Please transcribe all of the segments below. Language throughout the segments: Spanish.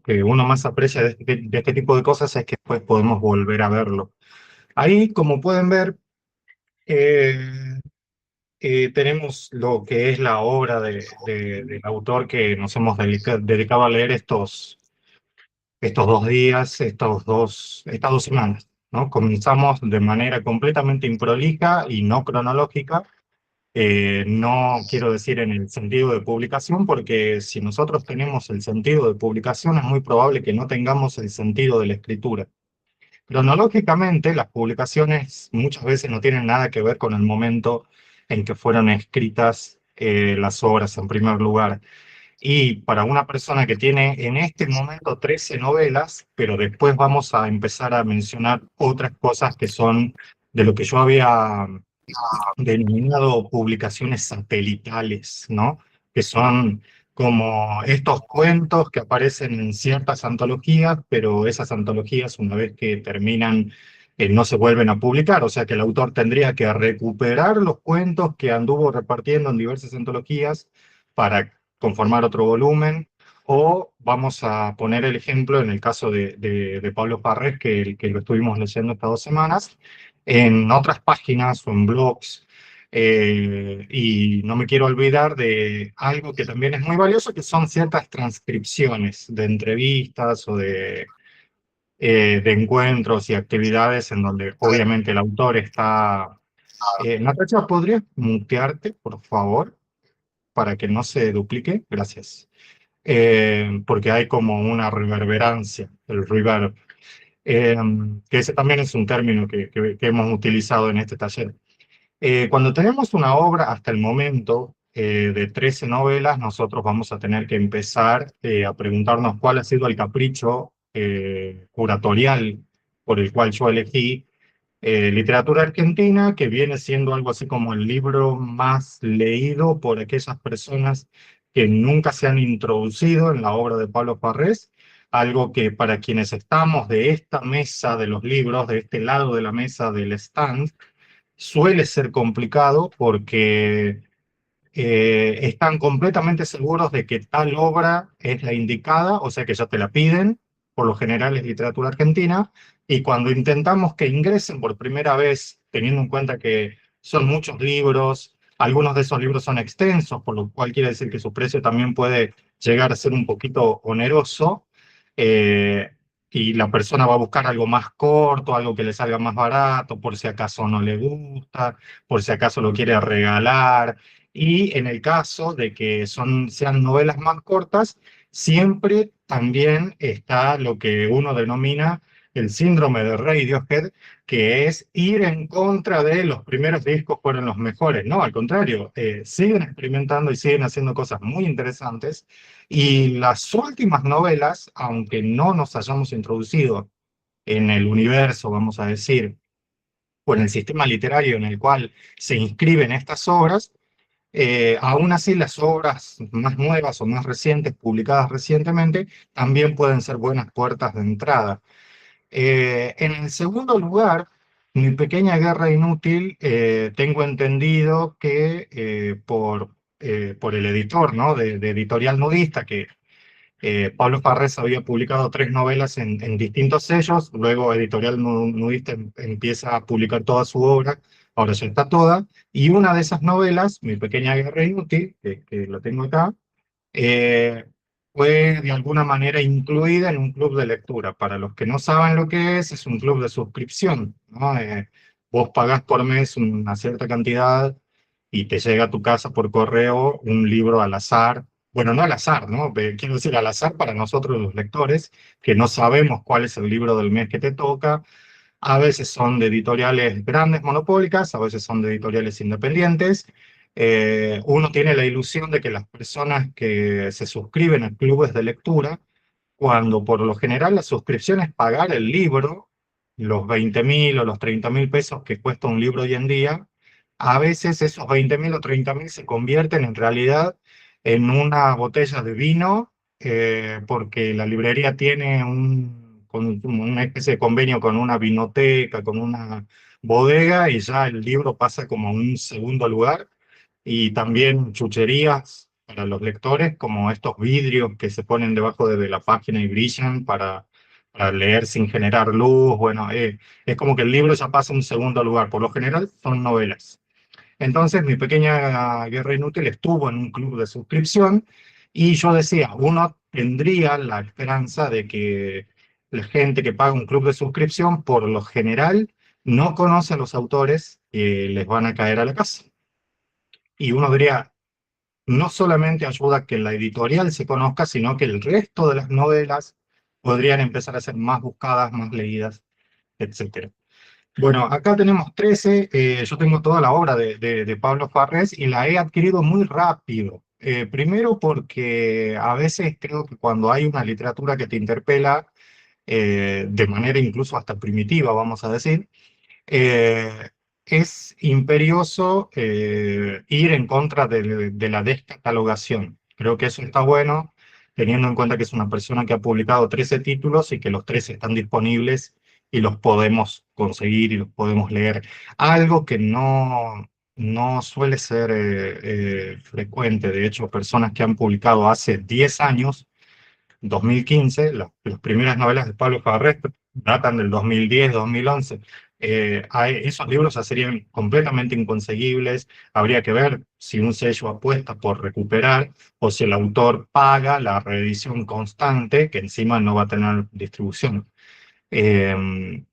que uno más aprecia de este tipo de cosas es que después podemos volver a verlo. Ahí, como pueden ver, eh, tenemos lo que es la obra del autor que nos hemos dedicado a leer estos 2 días, estas 2 semanas, ¿no? Comenzamos de manera completamente improlija y no cronológica. No quiero decir en el sentido de publicación, porque si nosotros tenemos el sentido de publicación, es muy probable que no tengamos el sentido de la escritura. Cronológicamente, las publicaciones muchas veces no tienen nada que ver con el momento en que fueron escritas las obras en primer lugar. Y para una persona que tiene en este momento 13 novelas, pero después vamos a empezar a mencionar otras cosas que son de lo que yo había denominado publicaciones satelitales, ¿no? Que son como estos cuentos que aparecen en ciertas antologías, pero esas antologías, una vez que terminan, no se vuelven a publicar. O sea que el autor tendría que recuperar los cuentos que anduvo repartiendo en diversas antologías para conformar otro volumen. O vamos a poner el ejemplo en el caso de Pablo Parres, que lo estuvimos leyendo estas 2 semanas, en otras páginas o en blogs. Y no me quiero olvidar de algo que también es muy valioso, que son ciertas transcripciones de entrevistas o de encuentros y actividades en donde obviamente el autor está... Natacha, ¿podrías mutearte, por favor, para que no se duplique? Gracias. Porque hay como una reverberancia, el reverb, eh, que ese también es un término que hemos utilizado en este taller. Cuando tenemos una obra hasta el momento de 13 novelas, nosotros vamos a tener que empezar a preguntarnos cuál ha sido el capricho curatorial por el cual yo elegí literatura argentina, que viene siendo algo así como el libro más leído por aquellas personas que nunca se han introducido en la obra de Pablo Parrés, algo que para quienes estamos de esta mesa de los libros, de este lado de la mesa del stand, suele ser complicado porque están completamente seguros de que tal obra es la indicada, o sea que ya te la piden, por lo general es literatura argentina, y cuando intentamos que ingresen por primera vez, teniendo en cuenta que son muchos libros, algunos de esos libros son extensos, por lo cual quiere decir que su precio también puede llegar a ser un poquito oneroso, eh, y la persona va a buscar algo más corto, algo que le salga más barato, por si acaso no le gusta, por si acaso lo quiere regalar. Y en el caso de que sean novelas más cortas, siempre también está lo que uno denomina el síndrome de Radiohead, que es ir en contra de los primeros discos fueron los mejores. No, al contrario, siguen experimentando y siguen haciendo cosas muy interesantes. Y las últimas novelas, aunque no nos hayamos introducido en el universo, vamos a decir, o en el sistema literario en el cual se inscriben estas obras, aún así, las obras más nuevas o más recientes, publicadas recientemente, también pueden ser buenas puertas de entrada. En el segundo lugar, Mi pequeña guerra inútil, tengo entendido que por el editor, ¿no? de Editorial Nudista, que Pablo Farrés había publicado 3 novelas en distintos sellos, luego Editorial Nudista empieza a publicar toda su obra, ahora ya está toda, y una de esas novelas, Mi pequeña guerra inútil, que lo tengo acá, eh, fue de alguna manera incluida en un club de lectura. Para los que no saben lo que es un club de suscripción, ¿no? Vos pagás por mes una cierta cantidad y te llega a tu casa por correo un libro al azar. Bueno, no al azar, ¿no? Quiero decir al azar para nosotros los lectores, que no sabemos cuál es el libro del mes que te toca. A veces son de editoriales grandes, monopólicas, a veces son de editoriales independientes. Uno tiene la ilusión de que las personas que se suscriben a clubes de lectura, cuando por lo general la suscripción es pagar el libro, los 20.000 o los 30.000 pesos que cuesta un libro hoy en día, a veces esos 20.000 o 30.000 se convierten en realidad en una botella de vino, porque la librería tiene una especie de convenio con una vinoteca, con una bodega, y ya el libro pasa como a un segundo lugar, y también chucherías para los lectores, como estos vidrios que se ponen debajo de la página y brillan para leer sin generar luz. Bueno, es como que el libro ya pasa a un segundo lugar. Por lo general son novelas. Entonces, mi pequeña guerra inútil estuvo en un club de suscripción y yo decía, uno tendría la esperanza de que la gente que paga un club de suscripción, por lo general, no conoce a los autores que les van a caer a la casa. Y uno diría, no solamente ayuda a que la editorial se conozca, sino que el resto de las novelas podrían empezar a ser más buscadas, más leídas, etcétera. Bueno, acá tenemos 13. Yo tengo toda la obra de Pablo Farrés y la he adquirido muy rápido. Primero porque a veces creo que cuando hay una literatura que te interpela, de manera incluso hasta primitiva, vamos a decir, eh, es imperioso ir en contra de la descatalogación. Creo que eso está bueno, teniendo en cuenta que es una persona que ha publicado 13 títulos y que los 13 están disponibles y los podemos conseguir y los podemos leer. Algo que no suele ser frecuente. De hecho, personas que han publicado hace 10 años, 2015, las primeras novelas de Pablo Farrés datan del 2010, 2011. Esos libros ya serían completamente inconseguibles. Habría que ver si un sello apuesta por recuperar o si el autor paga la reedición constante, que encima no va a tener distribución. Eh,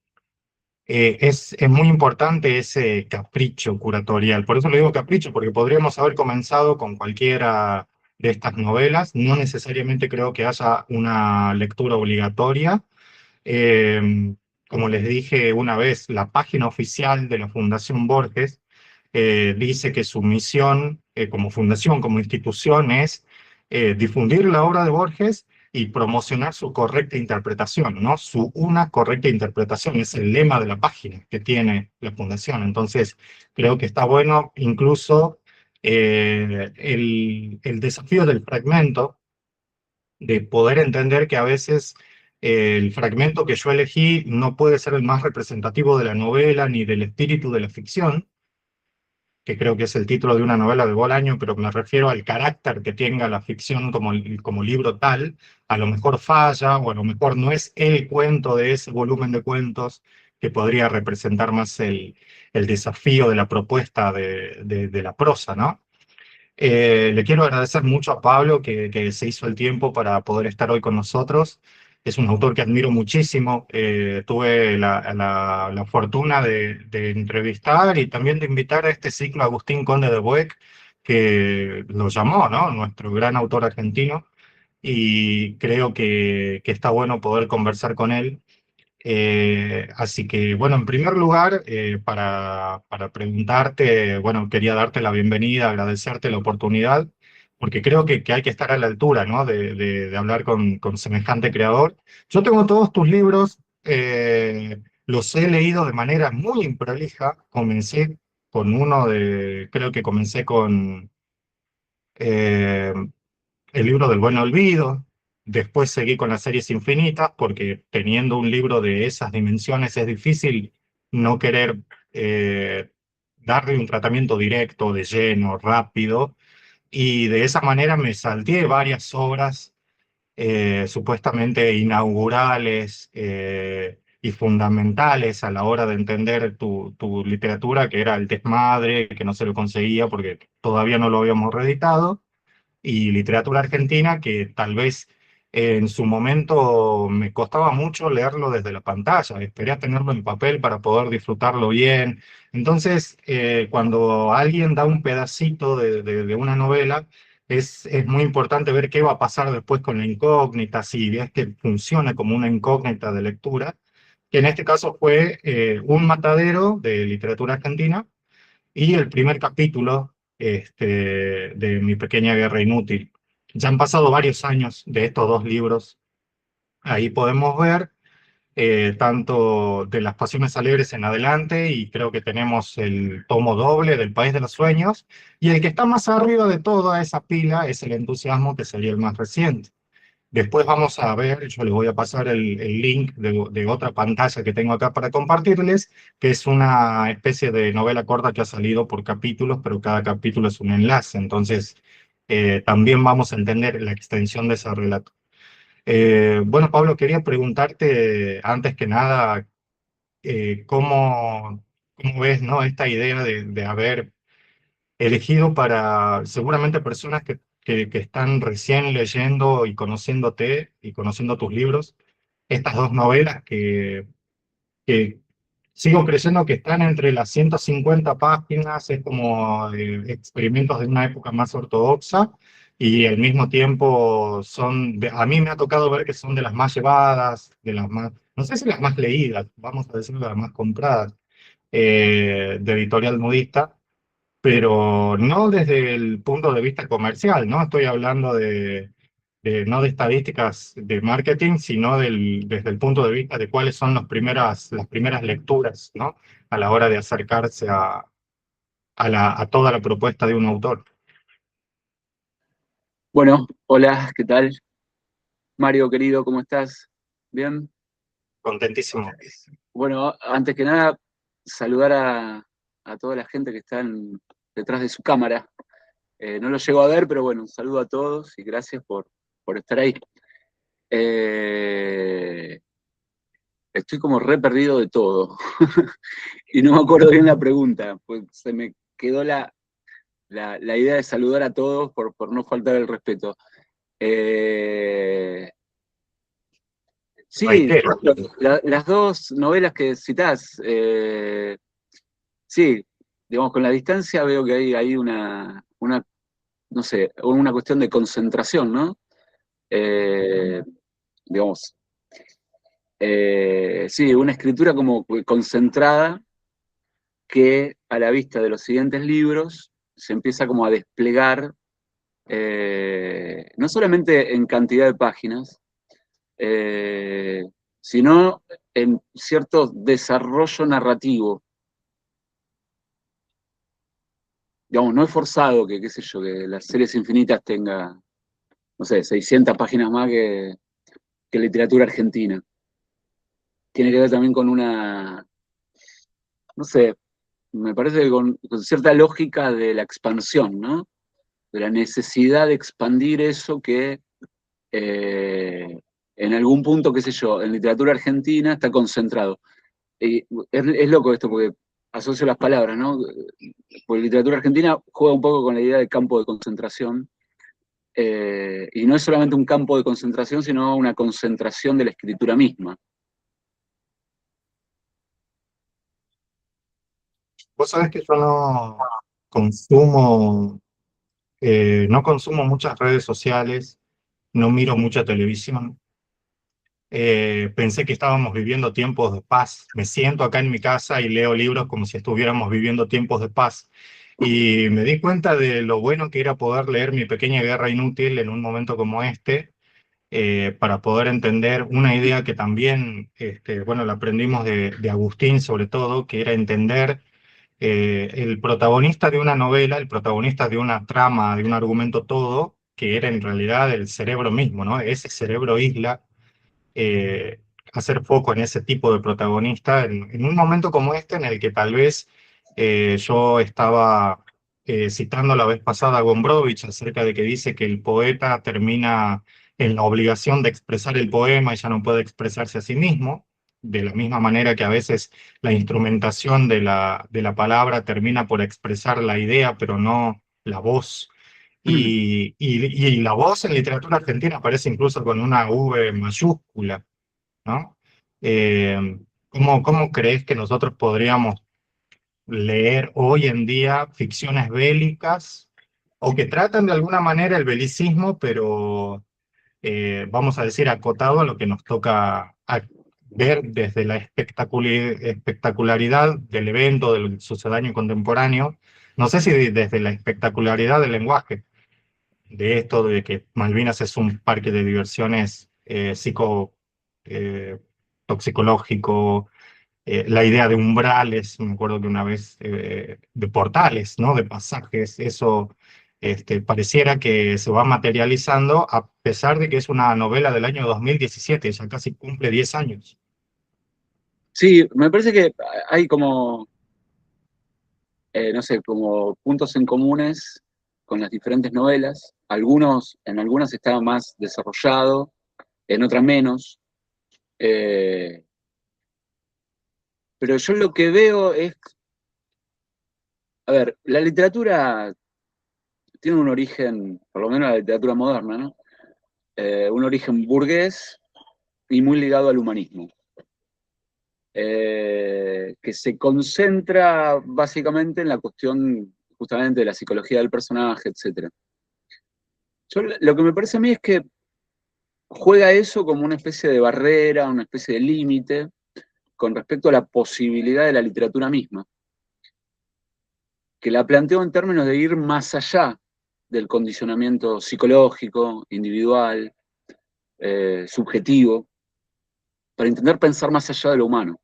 es muy importante ese capricho curatorial. Por eso le digo capricho, porque podríamos haber comenzado con cualquiera de estas novelas. No necesariamente creo que haya una lectura obligatoria. Eh, Como les dije una vez, la página oficial de la Fundación Borges dice que su misión como fundación, como institución, es difundir la obra de Borges y promocionar su correcta interpretación, ¿no? Su una correcta interpretación es el lema de la página que tiene la fundación. Entonces, creo que está bueno incluso el desafío del fragmento, de poder entender que a veces el fragmento que yo elegí no puede ser el más representativo de la novela ni del espíritu de la ficción, que creo que es el título de una novela de Bolaño, pero me refiero al carácter que tenga la ficción como libro tal. A lo mejor falla, o a lo mejor no es el cuento de ese volumen de cuentos que podría representar más el desafío de la propuesta de la prosa, ¿no? Le quiero agradecer mucho a Pablo que se hizo el tiempo para poder estar hoy con nosotros. Es un autor que admiro muchísimo. Tuve la fortuna de entrevistar y también de invitar a este ciclo a Agustín Conde de Buec, que lo llamó, ¿no? Nuestro gran autor argentino. Y creo que está bueno poder conversar con él. Así que, bueno, en primer lugar, para preguntarte, bueno, quería darte la bienvenida, agradecerte la oportunidad, porque creo que hay que estar a la altura, ¿no? De hablar con semejante creador. Yo tengo todos tus libros, los he leído de manera muy improlija. Comencé con creo que comencé con eh, el libro del buen olvido. Después seguí con las series infinitas, porque teniendo un libro de esas dimensiones es difícil no querer darle un tratamiento directo, de lleno, rápido. Y de esa manera me salté varias obras supuestamente inaugurales y fundamentales a la hora de entender tu literatura, que era El Desmadre, que no se lo conseguía porque todavía no lo habíamos reeditado, y literatura argentina, que tal vez en su momento me costaba mucho leerlo desde la pantalla. Esperé a tenerlo en papel para poder disfrutarlo bien. Entonces, cuando alguien da un pedacito de una novela, es muy importante ver qué va a pasar después con la incógnita, si es que funciona como una incógnita de lectura, que en este caso fue Un matadero de literatura argentina y el primer capítulo de Mi pequeña guerra inútil. Ya han pasado varios años de estos dos libros. Ahí podemos ver tanto de Las Pasiones Alegres en adelante, y creo que tenemos el tomo doble del País de los Sueños, y el que está más arriba de toda esa pila es El Entusiasmo, que sería el más reciente. Después vamos a ver, yo les voy a pasar el link de otra pantalla que tengo acá para compartirles, que es una especie de novela corta que ha salido por capítulos, pero cada capítulo es un enlace. Entonces, también vamos a entender la extensión de ese relato. Bueno, Pablo, quería preguntarte antes que nada, ¿cómo ves, ¿no? esta idea de haber elegido para seguramente personas que están recién leyendo y conociéndote y conociendo tus libros, estas dos novelas que sigo creyendo que están entre las 150 páginas, es como experimentos de una época más ortodoxa, y al mismo tiempo a mí me ha tocado ver que son de las más llevadas, de las más, no sé si las más leídas, vamos a decir las más compradas, de Editorial Modista, pero no desde el punto de vista comercial, ¿no? Estoy hablando no de estadísticas de marketing, sino desde el punto de vista de cuáles son las primeras lecturas, ¿no? A la hora de acercarse a toda la propuesta de un autor. Bueno, hola, ¿qué tal? Mario, querido, ¿cómo estás? ¿Bien? Contentísimo. Bueno, antes que nada, saludar a toda la gente que está detrás de su cámara. No lo llego a ver, pero bueno, un saludo a todos y gracias por estar ahí. Eh, Estoy como re perdido de todo y no me acuerdo bien la pregunta, pues se me quedó la idea de saludar a todos por no faltar el respeto. Eh, Sí, Reitero. las dos novelas que citás, sí, digamos, con la distancia veo que hay no sé, una cuestión de concentración, ¿no? Eh, digamos, sí, una escritura como concentrada que a la vista de los siguientes libros se empieza como a desplegar, no solamente en cantidad de páginas, eh, sino en cierto desarrollo narrativo. Digamos, no es forzado que, qué sé yo, que las series infinitas tenga, no sé, 600 páginas más que literatura argentina. Tiene que ver también con no sé, me parece que con cierta lógica de la expansión, ¿no? De la necesidad de expandir eso que en algún punto, qué sé yo, en literatura argentina está concentrado. Y es loco esto porque asocio las palabras, ¿no? Porque literatura argentina juega un poco con la idea de campo de concentración. Y no es solamente un campo de concentración, sino una concentración de la escritura misma. Vos sabés que yo consumo, no consumo muchas redes sociales, no miro mucha televisión. Pensé que estábamos viviendo tiempos de paz. Me siento acá en mi casa y leo libros como si estuviéramos viviendo tiempos de paz. Y me di cuenta de lo bueno que era poder leer Mi Pequeña Guerra Inútil en un momento como este, para poder entender una idea que también, bueno, la aprendimos de Agustín sobre todo, que era entender el protagonista de una novela, el protagonista de una trama, de un argumento todo, que era en realidad el cerebro mismo, ¿no? Ese cerebro isla, eh, hacer foco en ese tipo de protagonista en un momento como este en el que tal vez yo estaba citando la vez pasada a Gombrowicz acerca de que dice que el poeta termina en la obligación de expresar el poema y ya no puede expresarse a sí mismo, de la misma manera que a veces la instrumentación de la palabra termina por expresar la idea, pero no la voz. Y la voz en literatura argentina aparece incluso con una V mayúscula, ¿no? Eh, ¿cómo crees que nosotros podríamos leer hoy en día ficciones bélicas o que tratan de alguna manera el belicismo, pero vamos a decir acotado a lo que nos toca ver desde la espectacularidad del evento, del sucedáneo contemporáneo? No sé si desde la espectacularidad del lenguaje, de esto de que Malvinas es un parque de diversiones eh, toxicológico, la idea de umbrales, me acuerdo que una vez, de portales, ¿no? De pasajes, eso pareciera que se va materializando a pesar de que es una novela del año 2017, ya casi cumple 10 años. Sí, me parece que hay como, no sé, como puntos en comunes con las diferentes novelas. En algunas está más desarrollado, en otras menos. Pero yo lo que veo es, a ver, la literatura tiene un origen, por lo menos la literatura moderna, ¿no? Un origen burgués y muy ligado al humanismo, que se concentra básicamente en la cuestión justamente de la psicología del personaje, etc. Lo que me parece a mí es que juega eso como una especie de barrera, una especie de límite con respecto a la posibilidad de la literatura misma, que la planteo en términos de ir más allá del condicionamiento psicológico, individual, subjetivo, para intentar pensar más allá de lo humano.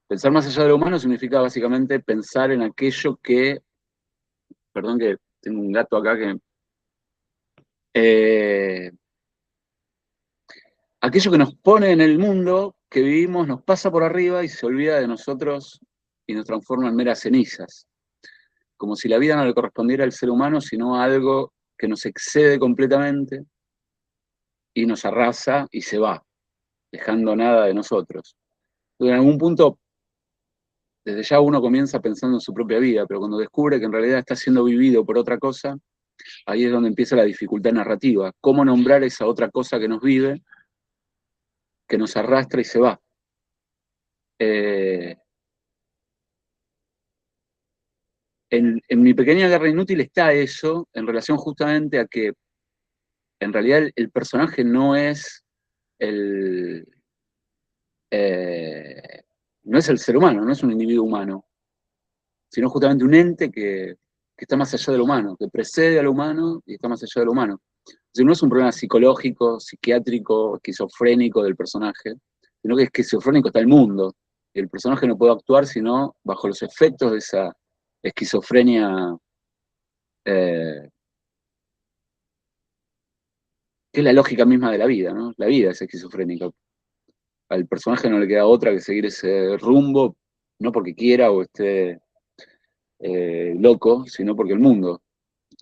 Pensar más allá de lo humano significa básicamente pensar en aquello que, perdón que tengo un gato acá que, aquello que nos pone en el mundo que vivimos, nos pasa por arriba y se olvida de nosotros y nos transforma en meras cenizas. Como si la vida no le correspondiera al ser humano, sino a algo que nos excede completamente y nos arrasa y se va, dejando nada de nosotros. Entonces, en algún punto, desde ya uno comienza pensando en su propia vida, pero cuando descubre que en realidad está siendo vivido por otra cosa, ahí es donde empieza la dificultad narrativa. ¿Cómo nombrar esa otra cosa que nos vive, que nos arrastra y se va? Eh, en Mi pequeña guerra inútil está eso, en relación justamente a que en realidad el personaje no es el, no es el ser humano, no es un individuo humano, sino justamente un ente que está más allá de lo humano, que precede a lo humano y está más allá de lo humano. Entonces no es un problema psicológico, psiquiátrico, esquizofrénico del personaje, sino que esquizofrénico está el mundo. Y el personaje no puede actuar sino bajo los efectos de esa esquizofrenia, eh, que es la lógica misma de la vida, ¿no? La vida es esquizofrénica. Al personaje no le queda otra que seguir ese rumbo, no porque quiera o esté loco, sino porque el mundo,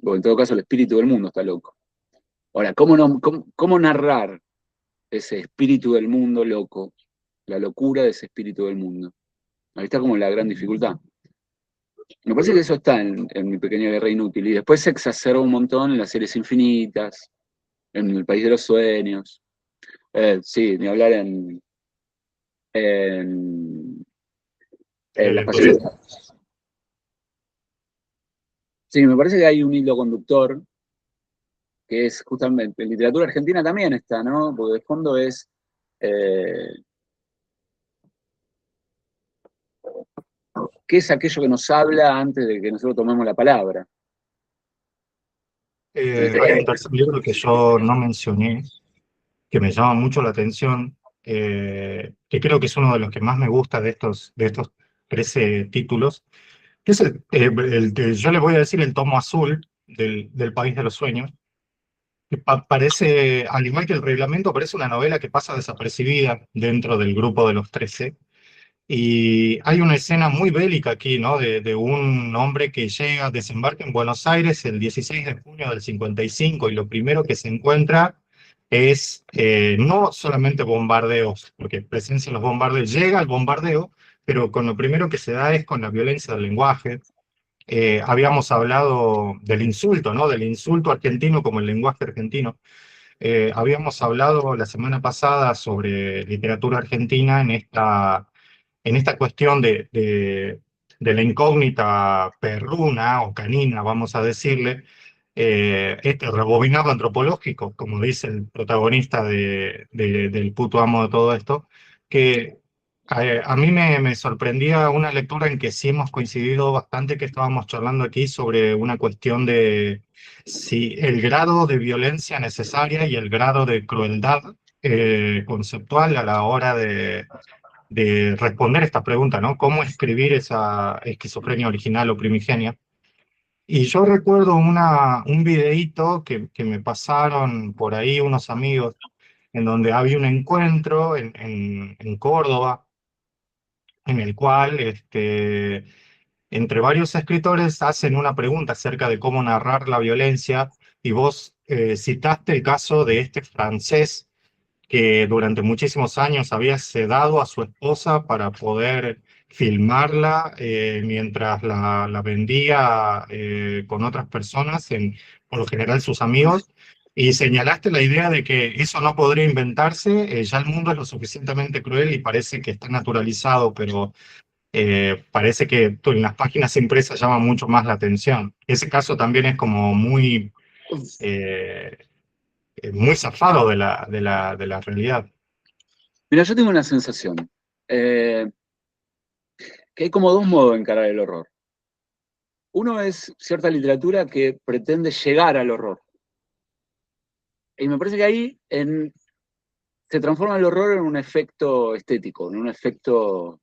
o en todo caso el espíritu del mundo está loco. Ahora, ¿cómo narrar ese espíritu del mundo loco, la locura de ese espíritu del mundo? Ahí está como la gran dificultad. Me parece que eso está en Mi pequeña guerra inútil, y después se exacerba un montón en las series infinitas, en El país de los sueños, sí, ni hablar en, en Las pasiones. Sí, me parece que hay un hilo conductor que es justamente, en literatura argentina también está, ¿no? Porque de fondo es, eh, ¿qué es aquello que nos habla antes de que nosotros tomemos la palabra? Hay un tercer libro que yo no mencioné, que me llama mucho la atención, que creo que es uno de los que más me gusta de estos 13 títulos, que es yo les voy a decir el tomo azul del País de los Sueños, que parece, al igual que el reglamento, parece una novela que pasa desapercibida dentro del grupo de los 13. Y hay una escena muy bélica aquí, ¿no? De un hombre que llega, desembarca en Buenos Aires el 16 de junio del 55 y lo primero que se encuentra es no solamente bombardeos, porque presencia los bombardeos, llega al bombardeo, pero con lo primero que se da es con la violencia del lenguaje. Habíamos hablado del insulto, ¿no? Del insulto argentino como el lenguaje argentino. Habíamos hablado la semana pasada sobre literatura argentina en esta cuestión de la incógnita perruna o canina, vamos a decirle, este rebobinado antropológico, como dice el protagonista del puto amo de todo esto, que a mí me sorprendía una lectura en que sí hemos coincidido bastante, que estábamos charlando aquí sobre una cuestión de si el grado de violencia necesaria y el grado de crueldad conceptual a la hora de responder esta pregunta, ¿no? ¿Cómo escribir esa esquizofrenia original o primigenia? Y yo recuerdo un videíto que me pasaron por ahí unos amigos, en donde había un encuentro en Córdoba, en el cual entre varios escritores hacen una pregunta acerca de cómo narrar la violencia, y vos citaste el caso de este francés que durante muchísimos años había sedado a su esposa para poder filmarla mientras la vendía con otras personas, por lo general sus amigos, y señalaste la idea de que eso no podría inventarse, ya el mundo es lo suficientemente cruel y parece que está naturalizado, pero parece que en las páginas impresas llama mucho más la atención. Ese caso también es como eh, muy zafado de la realidad. Mira, yo tengo una sensación, eh, que hay como dos modos de encarar el horror. Uno es cierta literatura que pretende llegar al horror. Y me parece que ahí se transforma el horror en un efecto estético, en un efecto,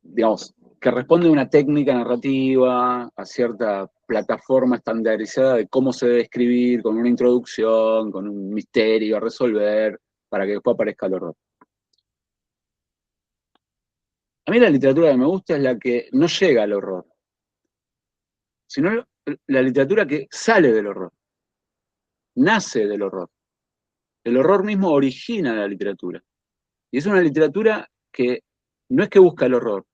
digamos, que responde a una técnica narrativa, a cierta plataforma estandarizada de cómo se debe escribir, con una introducción, con un misterio a resolver, para que después aparezca el horror. A mí la literatura que me gusta es la que no llega al horror, sino la literatura que sale del horror, nace del horror. El horror mismo origina la literatura. Y es una literatura que no es que busca el horror,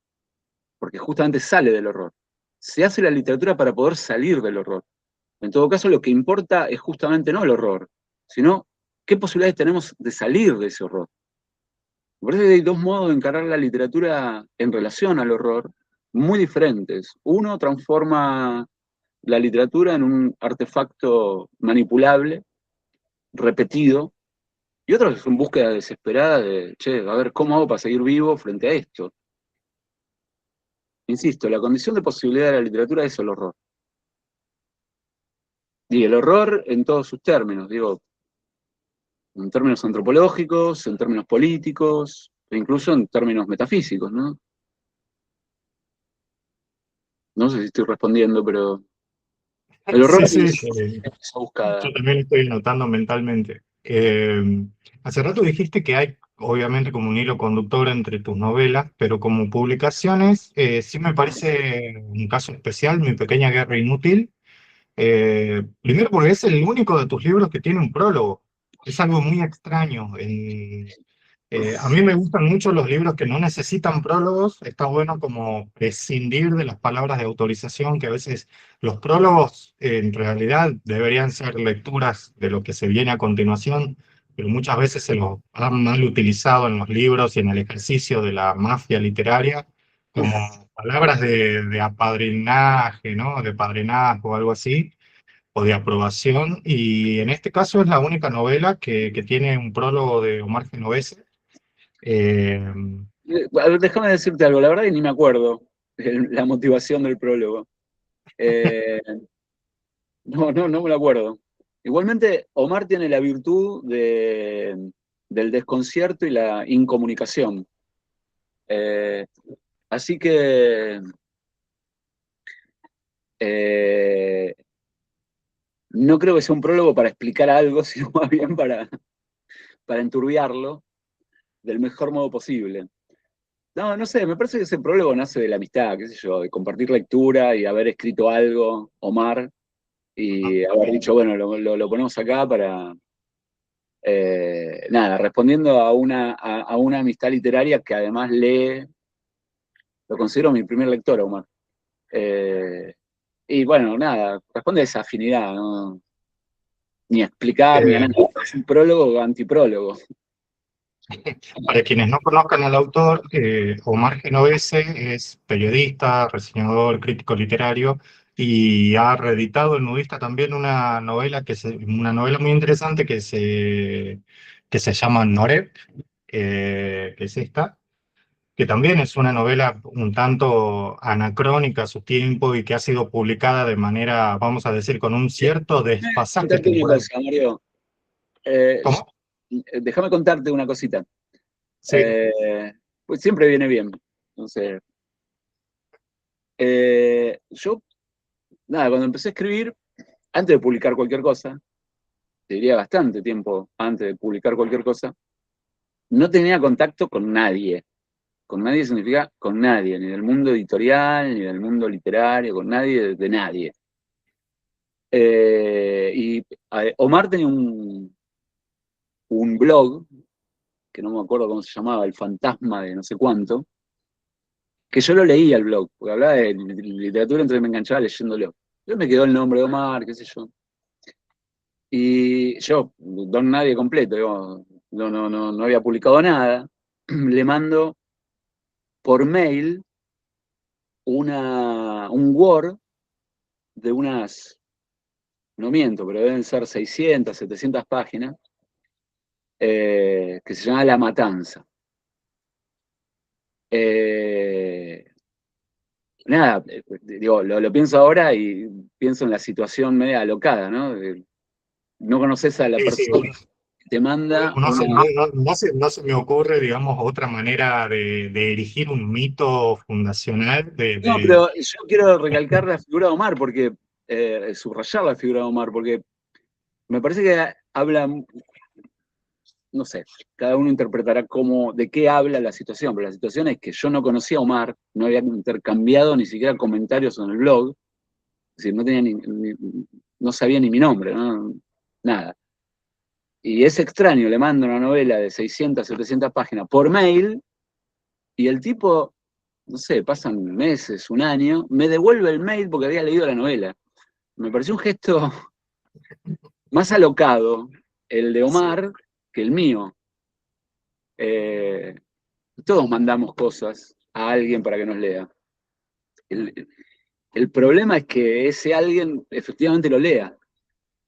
porque justamente sale del horror. Se hace la literatura para poder salir del horror. En todo caso, lo que importa es justamente no el horror, sino qué posibilidades tenemos de salir de ese horror. Me parece que hay dos modos de encarar la literatura en relación al horror muy diferentes. Uno transforma la literatura en un artefacto manipulable, repetido, y otro es en búsqueda desesperada de, che, a ver, ¿cómo hago para seguir vivo frente a esto? Insisto, la condición de posibilidad de la literatura es el horror. Y el horror en todos sus términos, digo, en términos antropológicos, en términos políticos, e incluso en términos metafísicos, ¿no? No sé si estoy respondiendo, pero el horror Sí, sí, es esa buscada. yo también estoy notando mentalmente. Hace rato dijiste que hay, obviamente, como un hilo conductor entre tus novelas, pero como publicaciones, sí me parece un caso especial, Mi Pequeña Guerra Inútil. Primero porque es el único de tus libros que tiene un prólogo. Es algo muy extraño. A mí me gustan mucho los libros que no necesitan prólogos. Está bueno como prescindir de las palabras de autorización, que a veces los prólogos en realidad deberían ser lecturas de lo que se viene a continuación, pero muchas veces se los han mal utilizado en los libros y en el ejercicio de la mafia literaria como palabras de apadrinaje, ¿no? De padrinazgo o algo así, o de aprobación. Y en este caso es la única novela que tiene un prólogo de Omar Genovese. eh, A ver, déjame decirte algo, la verdad que ni me acuerdo la motivación del prólogo. Eh, no me lo acuerdo. Igualmente, Omar tiene la virtud del desconcierto y la incomunicación. Eh, así que eh, no creo que sea un prólogo para explicar algo, sino más bien para enturbiarlo del mejor modo posible. No, no sé, me parece que ese prólogo nace de la amistad, qué sé yo, de compartir lectura y haber escrito algo, Omar, y haber dicho, bueno, lo ponemos acá para, nada, respondiendo a una amistad literaria que además lee, lo considero mi primer lector, Omar. Eh, y bueno, nada, responde a esa afinidad, ¿no? Ni explicar, ni eh, analizar, es un prólogo o antiprólogo. para quienes no conozcan al autor, Omar Genovese es periodista, reseñador, crítico literario, y ha reeditado el Nudista también una novela muy interesante que se llama Norep, que es esta, que también es una novela un tanto anacrónica a su tiempo y que ha sido publicada de manera, vamos a decir, con un cierto desfasaje Contarte una temporal. cosa, Mario. Eh, ¿Cómo? Déjame contarte una cosita. Sí. Eh, pues siempre viene bien. Entonces, yo, nada, cuando empecé a escribir, antes de publicar cualquier cosa, te diría bastante tiempo antes de publicar cualquier cosa, no tenía contacto Con nadie significa con nadie, ni del mundo editorial, ni del mundo literario, con nadie, de nadie. Omar tenía un blog, que no me acuerdo cómo se llamaba, El Fantasma de no sé cuánto, que yo lo leía el blog, porque hablaba de literatura, entonces me enganchaba leyéndolo. Yo me quedó el nombre de Omar, qué sé yo. Y yo, don nadie completo, yo no había publicado nada, le mando por mail un Word de unas, no miento, pero deben ser 600, 700 páginas, que se llama La Matanza. Nada, digo, lo pienso ahora y pienso en la situación media alocada, ¿no? No conoces a la Sí, sí, persona que te manda no, una... no se me ocurre, digamos, otra manera de erigir un mito fundacional No, pero yo quiero recalcar la figura de Omar, porque subrayar la figura de Omar, porque me parece que habla, no sé, cada uno interpretará de qué habla la situación, pero la situación es que yo no conocía a Omar, no había intercambiado ni siquiera comentarios en el blog, es decir, no tenía no sabía ni mi nombre, ¿no? Nada. Y es extraño, le mando una novela de 600, 700 páginas por mail, y el tipo, no sé, pasan meses, un año, me devuelve el mail porque había leído la novela. Me pareció un gesto más alocado, el de sí, Omar, que el mío. Eh, Todos mandamos cosas a alguien para que nos lea. El, el problema es que ese alguien efectivamente lo lea,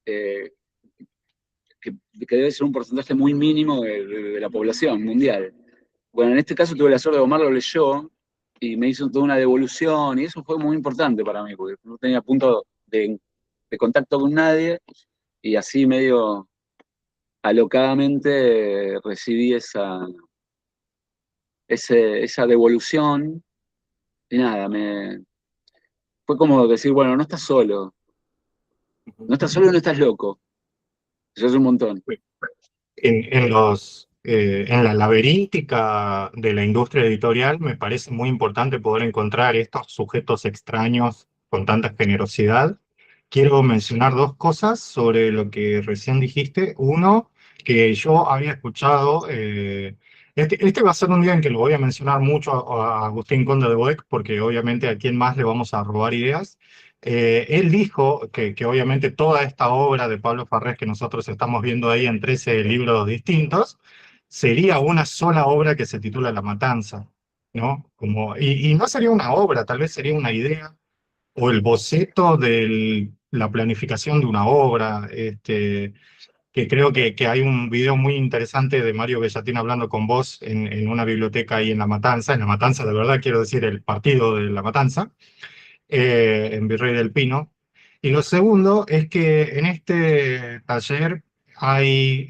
eh, que debe ser un porcentaje muy mínimo de la población mundial. Bueno, en este caso tuve la suerte de Omar lo leyó y me hizo toda una devolución y eso fue muy importante para mí, porque no tenía punto de contacto con nadie y así medio alocadamente recibí esa devolución y nada, fue como decir, bueno, no estás solo y no estás loco, eso es un montón. en la laberíntica de la industria editorial me parece muy importante poder encontrar estos sujetos extraños con tanta generosidad. Quiero mencionar dos cosas sobre lo que recién dijiste. Uno, que yo había escuchado, este va a ser un día en que lo voy a mencionar mucho a Agustín Conde de Boeck, porque obviamente a quién más le vamos a robar ideas. Él dijo que obviamente toda esta obra de Pablo Farrés que nosotros estamos viendo ahí en 13 libros distintos, sería una sola obra que se titula La Matanza, ¿no? Y no sería una obra, tal vez sería una idea o el boceto de la planificación de una obra, que creo que hay un video muy interesante de Mario Bellatín hablando con vos en una biblioteca ahí en La Matanza de verdad quiero decir el partido de La Matanza, en Virrey del Pino. Y lo segundo es que en este taller hay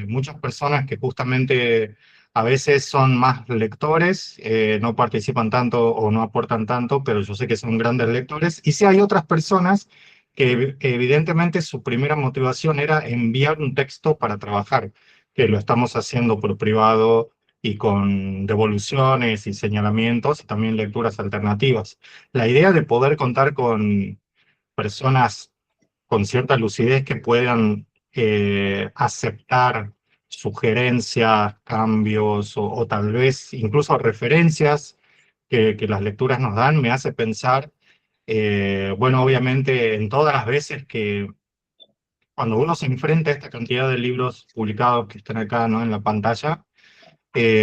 muchas personas que justamente a veces son más lectores, no participan tanto o no aportan tanto, pero yo sé que son grandes lectores. Y sí hay otras personas que evidentemente su primera motivación era enviar un texto para trabajar, que lo estamos haciendo por privado y con devoluciones y señalamientos y también lecturas alternativas. La idea de poder contar con personas con cierta lucidez que puedan aceptar sugerencias, cambios o tal vez incluso referencias que las lecturas nos dan, me hace pensar, bueno, obviamente en todas las veces que cuando uno se enfrenta a esta cantidad de libros publicados que están acá, ¿no? En la pantalla,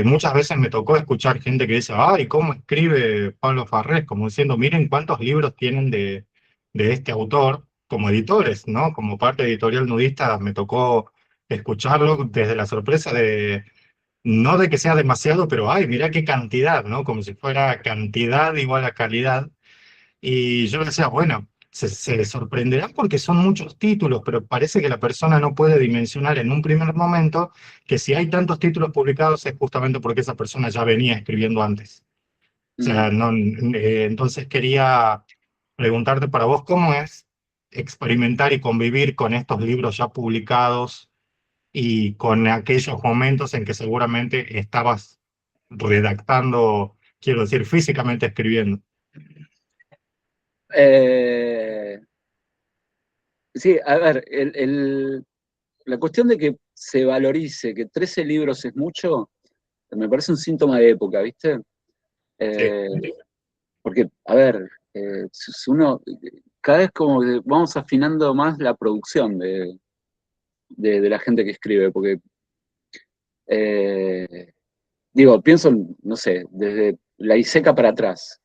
muchas veces me tocó escuchar gente que dice, ay, ¿cómo escribe Pablo Farrés? Como diciendo, miren cuántos libros tienen de este autor como editores, ¿no? Como parte editorial nudista me tocó escucharlo desde la sorpresa de, no de que sea demasiado, pero ay, mira qué cantidad, ¿no? Como si fuera cantidad igual a calidad. Y yo decía, bueno, se sorprenderán porque son muchos títulos, pero parece que la persona no puede dimensionar en un primer momento que si hay tantos títulos publicados es justamente porque esa persona ya venía escribiendo antes. O Mm. sea, no, entonces quería preguntarte para vos cómo es experimentar y convivir con estos libros ya publicados y con aquellos momentos en que seguramente estabas redactando, quiero decir, físicamente escribiendo. Eh, sí, a ver, la cuestión de que se valorice que 13 libros es mucho, me parece un síntoma de época, ¿viste? Sí. Eh, porque, a ver, si uno, cada vez como que vamos afinando más la producción de la gente que escribe, porque, eh, digo, pienso, no sé, desde la Iseca para atrás,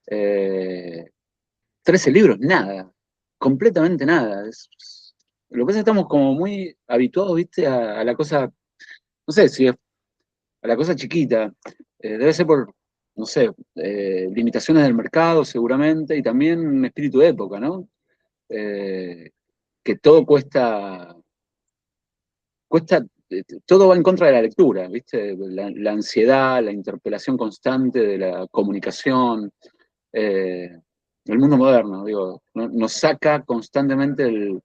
eh, 13 libros, nada, completamente nada. Lo que pasa es que estamos como muy habituados, ¿viste? A la cosa, no sé si es a la cosa chiquita. Debe ser por, no sé, limitaciones del mercado seguramente y también un espíritu de época, ¿no? Eh, que todo todo va en contra de la lectura, ¿viste? La ansiedad, la interpelación constante de la comunicación, eh, el mundo moderno, digo, nos saca constantemente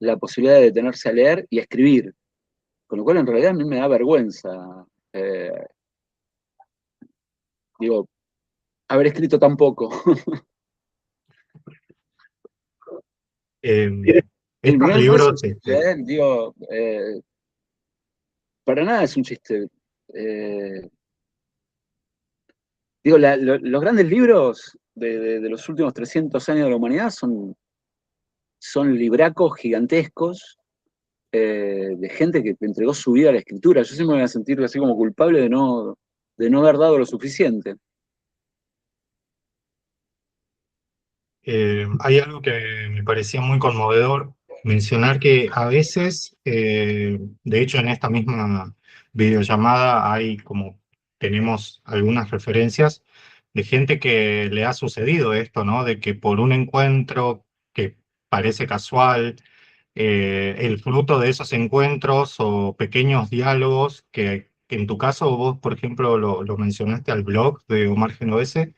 la posibilidad de detenerse a leer y a escribir, con lo cual en realidad a mí me da vergüenza, eh, digo, haber escrito tan poco. Eh, Y Estos no es un libros, chiste, digo, para nada es un chiste. Eh, digo, los grandes libros de los últimos 300 años de la humanidad son libracos gigantescos de gente que entregó su vida a la escritura. Yo siempre me voy a sentir así como culpable de no haber dado lo suficiente. hay algo que me parecía muy conmovedor, mencionar que a veces, de hecho en esta misma videollamada hay como, tenemos algunas referencias de gente que le ha sucedido esto, ¿no? De que por un encuentro que parece casual, el fruto de esos encuentros o pequeños diálogos que en tu caso vos, por ejemplo, lo mencionaste al blog de Omar Genovese,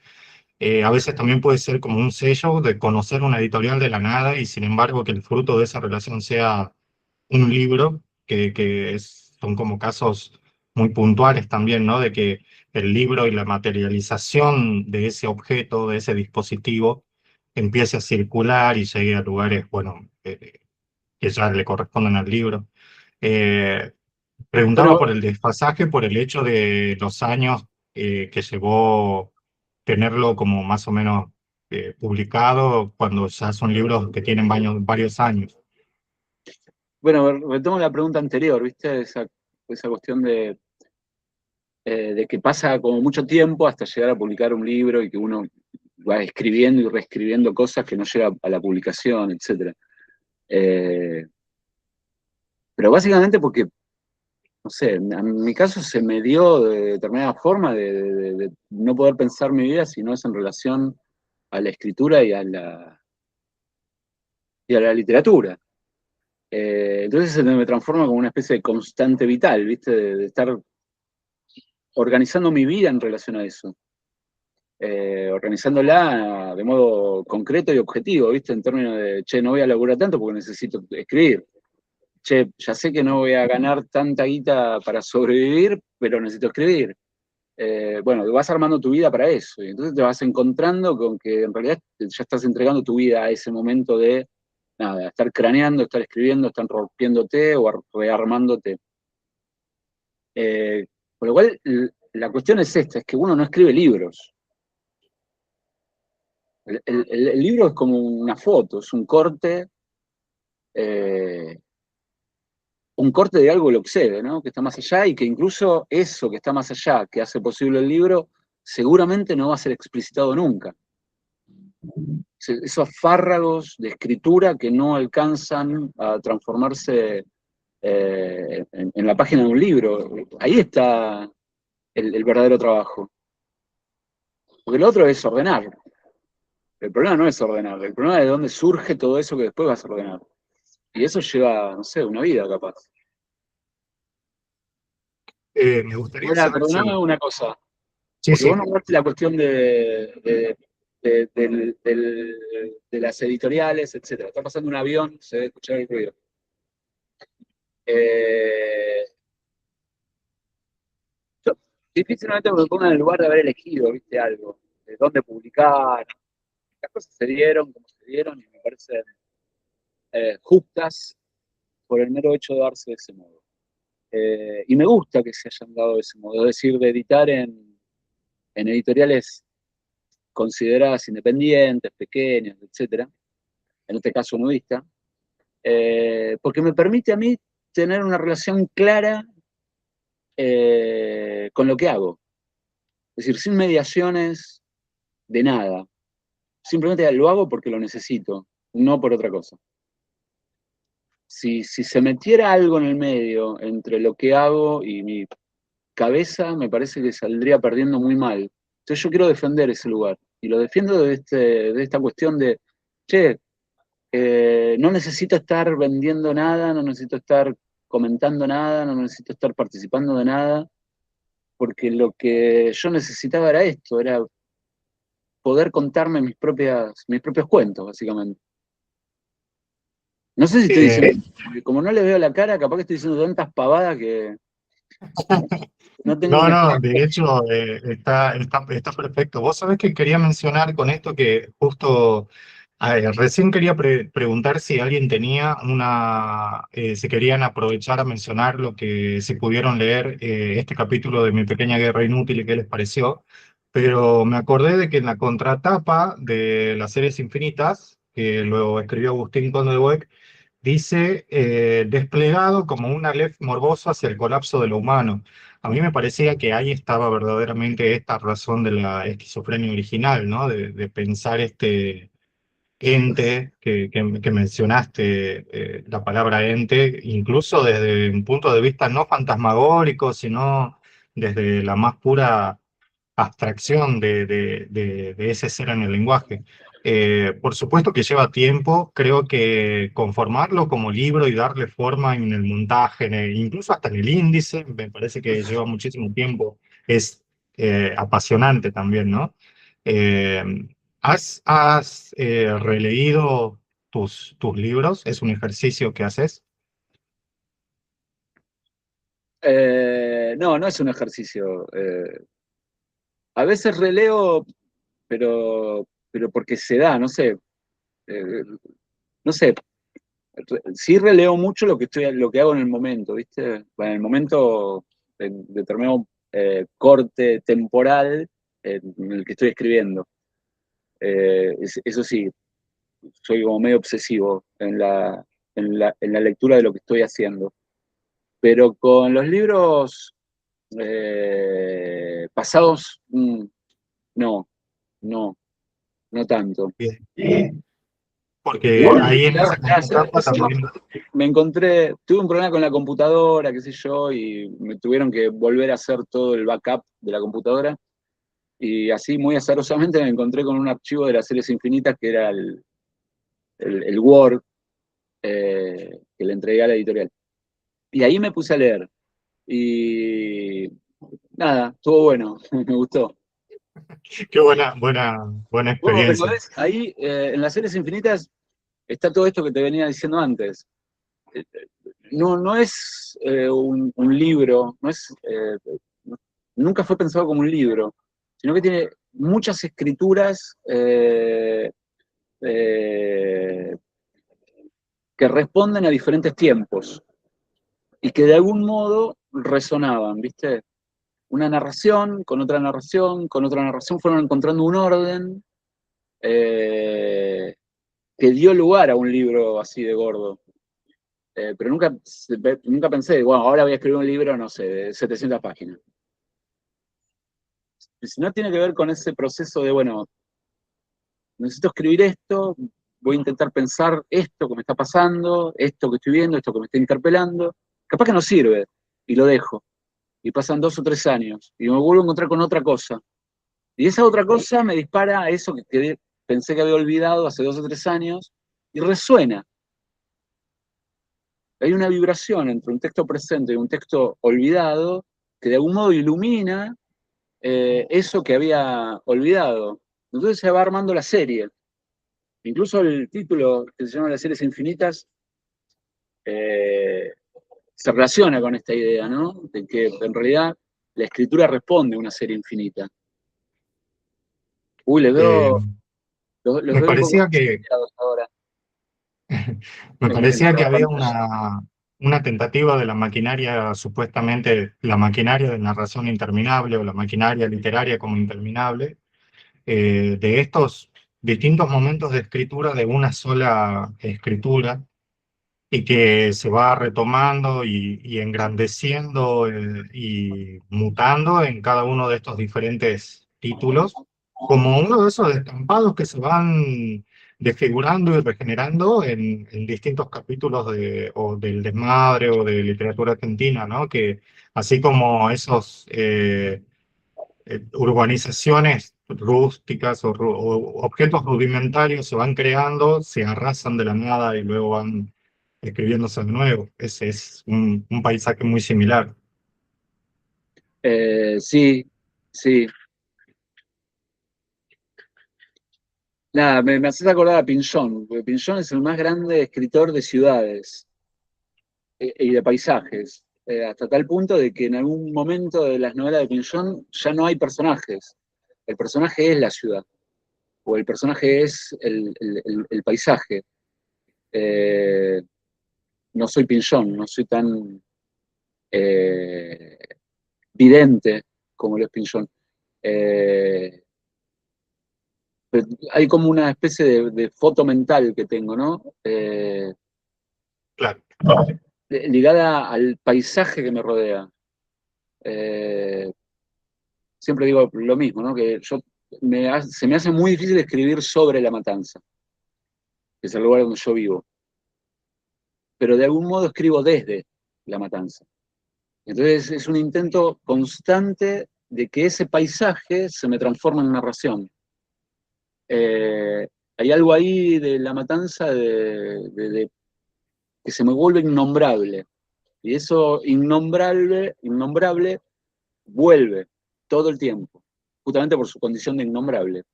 a veces también puede ser como un sello de conocer una editorial de la nada y sin embargo que el fruto de esa relación sea un libro, son como casos muy puntuales también, ¿no? De que el libro y la materialización de ese objeto, de ese dispositivo, empiece a circular y llegue a lugares, bueno, que ya le corresponden al libro. Eh, Preguntaba por Bueno, el desfasaje, por el hecho de los años que llevó tenerlo como más o menos publicado, cuando ya son libros que tienen varios años. bueno, retomo la pregunta anterior, ¿viste? Esa cuestión de que pasa como mucho tiempo hasta llegar a publicar un libro y que uno va escribiendo y reescribiendo cosas que no llega a la publicación, etc. Eh, pero básicamente porque, no sé, en mi caso se me dio de determinada forma de no poder pensar mi vida si no es en relación a la escritura y a la literatura. Entonces se me transforma como una especie de constante vital, ¿viste? De estar organizando mi vida en relación a eso. Organizándola de modo concreto y objetivo, ¿viste? En términos de, che, no voy a laburar tanto porque necesito escribir. Che, ya sé que no voy a ganar tanta guita para sobrevivir, pero necesito escribir. Bueno, vas armando tu vida para eso, y entonces te vas encontrando con que en realidad ya estás entregando tu vida a ese momento de, nada, estar craneando, estar escribiendo, estar rompiéndote o rearmándote. Eh, por lo cual, la cuestión es esta, es que uno no escribe libros. El libro es como una foto, es eh, un corte de algo que lo excede, ¿no? Que está más allá y que incluso eso que está más allá, que hace posible el libro, seguramente no va a ser explicitado nunca. Esos fárragos de escritura que no alcanzan a transformarse en la página de un libro. Ahí está el verdadero trabajo. Porque lo otro es ordenar. El problema no es ordenar, el problema es de dónde surge todo eso que después vas a ordenar. Y eso lleva, no sé, una vida capaz. Me gustaría Ahora, saber perdóname si... una cosa, Sí, porque vos sí. nombraste la cuestión de las editoriales, etcétera. Está pasando un avión, se debe escuchar el ruido. Eh, difícilmente me pongo en el lugar de haber elegido, viste, algo, de dónde publicar. Las cosas se dieron como se dieron y me parecen justas por el mero hecho de darse de ese modo. Y me gusta que se hayan dado de ese modo, es decir, de editar en editoriales consideradas independientes, pequeñas, etcétera, en este caso nudista, porque me permite a mí tener una relación clara con lo que hago. Es decir, sin mediaciones de nada. Simplemente lo hago porque lo necesito, no por otra cosa. Si se metiera algo en el medio entre lo que hago y mi cabeza, me parece que saldría perdiendo muy mal. Entonces yo quiero defender ese lugar. Y lo defiendo de esta cuestión de, che, no necesito estar vendiendo nada, no necesito estar comentando nada, no necesito estar participando de nada, porque lo que yo necesitaba era esto, era poder contarme mis propios cuentos, básicamente. No sé si estoy Eh, diciendo, como no le veo la cara, capaz que estoy diciendo tantas pavadas que no tengo no, un no, ejemplo. de hecho está perfecto. Vos sabés que quería mencionar con esto que justo recién quería preguntar si alguien tenía si querían aprovechar a mencionar lo que si pudieron leer este capítulo de Mi Pequeña Guerra Inútil y qué les pareció, pero me acordé de que en la contratapa de las series infinitas, que lo escribió Agustín Conde de Weck, dice desplegado como una lef morbosa hacia el colapso de lo humano. A mí me parecía que ahí estaba verdaderamente esta razón de la esquizofrenia original, ¿no? De pensar este ente que mencionaste, la palabra ente, incluso desde un punto de vista no fantasmagórico, sino desde la más pura abstracción de ese ser en el lenguaje. Por supuesto que lleva tiempo, creo que conformarlo como libro y darle forma en el montaje, incluso hasta en el índice, me parece que lleva muchísimo tiempo. Es apasionante también, ¿no? Eh, ¿has releído tus libros? ¿Es un ejercicio que haces? No, no es un ejercicio. A veces releo, pero porque se da, no sé. Eh, no sé, sí releo mucho lo que hago en el momento, ¿viste? En el momento de determinado corte temporal en el que estoy escribiendo. Eso sí, soy como medio obsesivo en la lectura de lo que estoy haciendo. Pero con los libros pasados, no, no, no tanto. Bien. Porque ahí en esa etapa también. Me encontré, tuve un problema con la computadora, qué sé yo, y me tuvieron que volver a hacer todo el backup de la computadora. Y así, muy azarosamente, me encontré con un archivo de las series infinitas que era el Word que le entregué a la editorial. Y ahí me puse a leer. Y nada, estuvo bueno, me gustó. Qué buena Bueno, experiencia. recordés, ahí en las series infinitas está todo esto que te venía diciendo antes. Eh, no es un libro, nunca fue pensado como un libro, sino que tiene muchas escrituras eh, que responden a diferentes tiempos y que de algún modo resonaban, ¿viste? Una narración con otra narración, con otra narración, fueron encontrando un orden eh, que dio lugar a un libro así de gordo. Pero nunca pensé, bueno, ahora voy a escribir un libro, no sé, de 700 páginas. Si no tiene que ver con ese proceso de, bueno, necesito escribir esto, voy a intentar pensar esto que me está pasando, esto que estoy viendo, esto que me está interpelando. Capaz que no sirve, y lo dejo. Y pasan 2 o 3 años, y me vuelvo a encontrar con otra cosa. Y esa otra cosa me dispara a eso que pensé que había olvidado hace 2 o 3 años, y resuena. Hay una vibración entre un texto presente y un texto olvidado que de algún modo ilumina eso que había olvidado. Entonces se va armando la serie. Incluso el título, que se llama Las series infinitas, eh, se relaciona con esta idea, ¿no? De que en realidad la escritura responde a una serie infinita. Uy, Eh, los me veo un poco parecía que, desesperados ahora me en parecía que la había pantalla. una tentativa de la maquinaria, supuestamente la maquinaria de narración interminable o la maquinaria literaria como interminable, de estos distintos momentos de escritura de una sola escritura y que se va retomando y engrandeciendo y mutando en cada uno de estos diferentes títulos, como uno de esos estampados que se van desfigurando y regenerando en distintos capítulos o del desmadre o de literatura argentina, ¿no? Que así como esos urbanizaciones rústicas o objetos rudimentarios se van creando, se arrasan de la nada y luego van escribiéndose de nuevo. Ese es un paisaje muy similar. Sí, sí. Nada, me haces acordar a Pinzón, porque Pinzón es el más grande escritor de ciudades y de paisajes, hasta tal punto de que en algún momento de las novelas de Pinzón ya no hay personajes. El personaje es la ciudad, o el personaje es el paisaje. Eh, no soy Pinzón, no soy tan eh, vidente como lo es Pinzón. Eh, pero hay como una especie de foto mental que tengo, ¿no? Claro. Ligada al paisaje que me rodea. Eh, siempre digo lo mismo, ¿no? Que se me hace muy difícil escribir sobre La Matanza, que es el lugar donde yo vivo, pero de algún modo escribo desde La Matanza. Entonces es un intento constante de que ese paisaje se me transforme en narración. Eh, hay algo ahí de La Matanza que se me vuelve innombrable. Y eso innombrable, vuelve todo el tiempo, justamente por su condición de innombrable.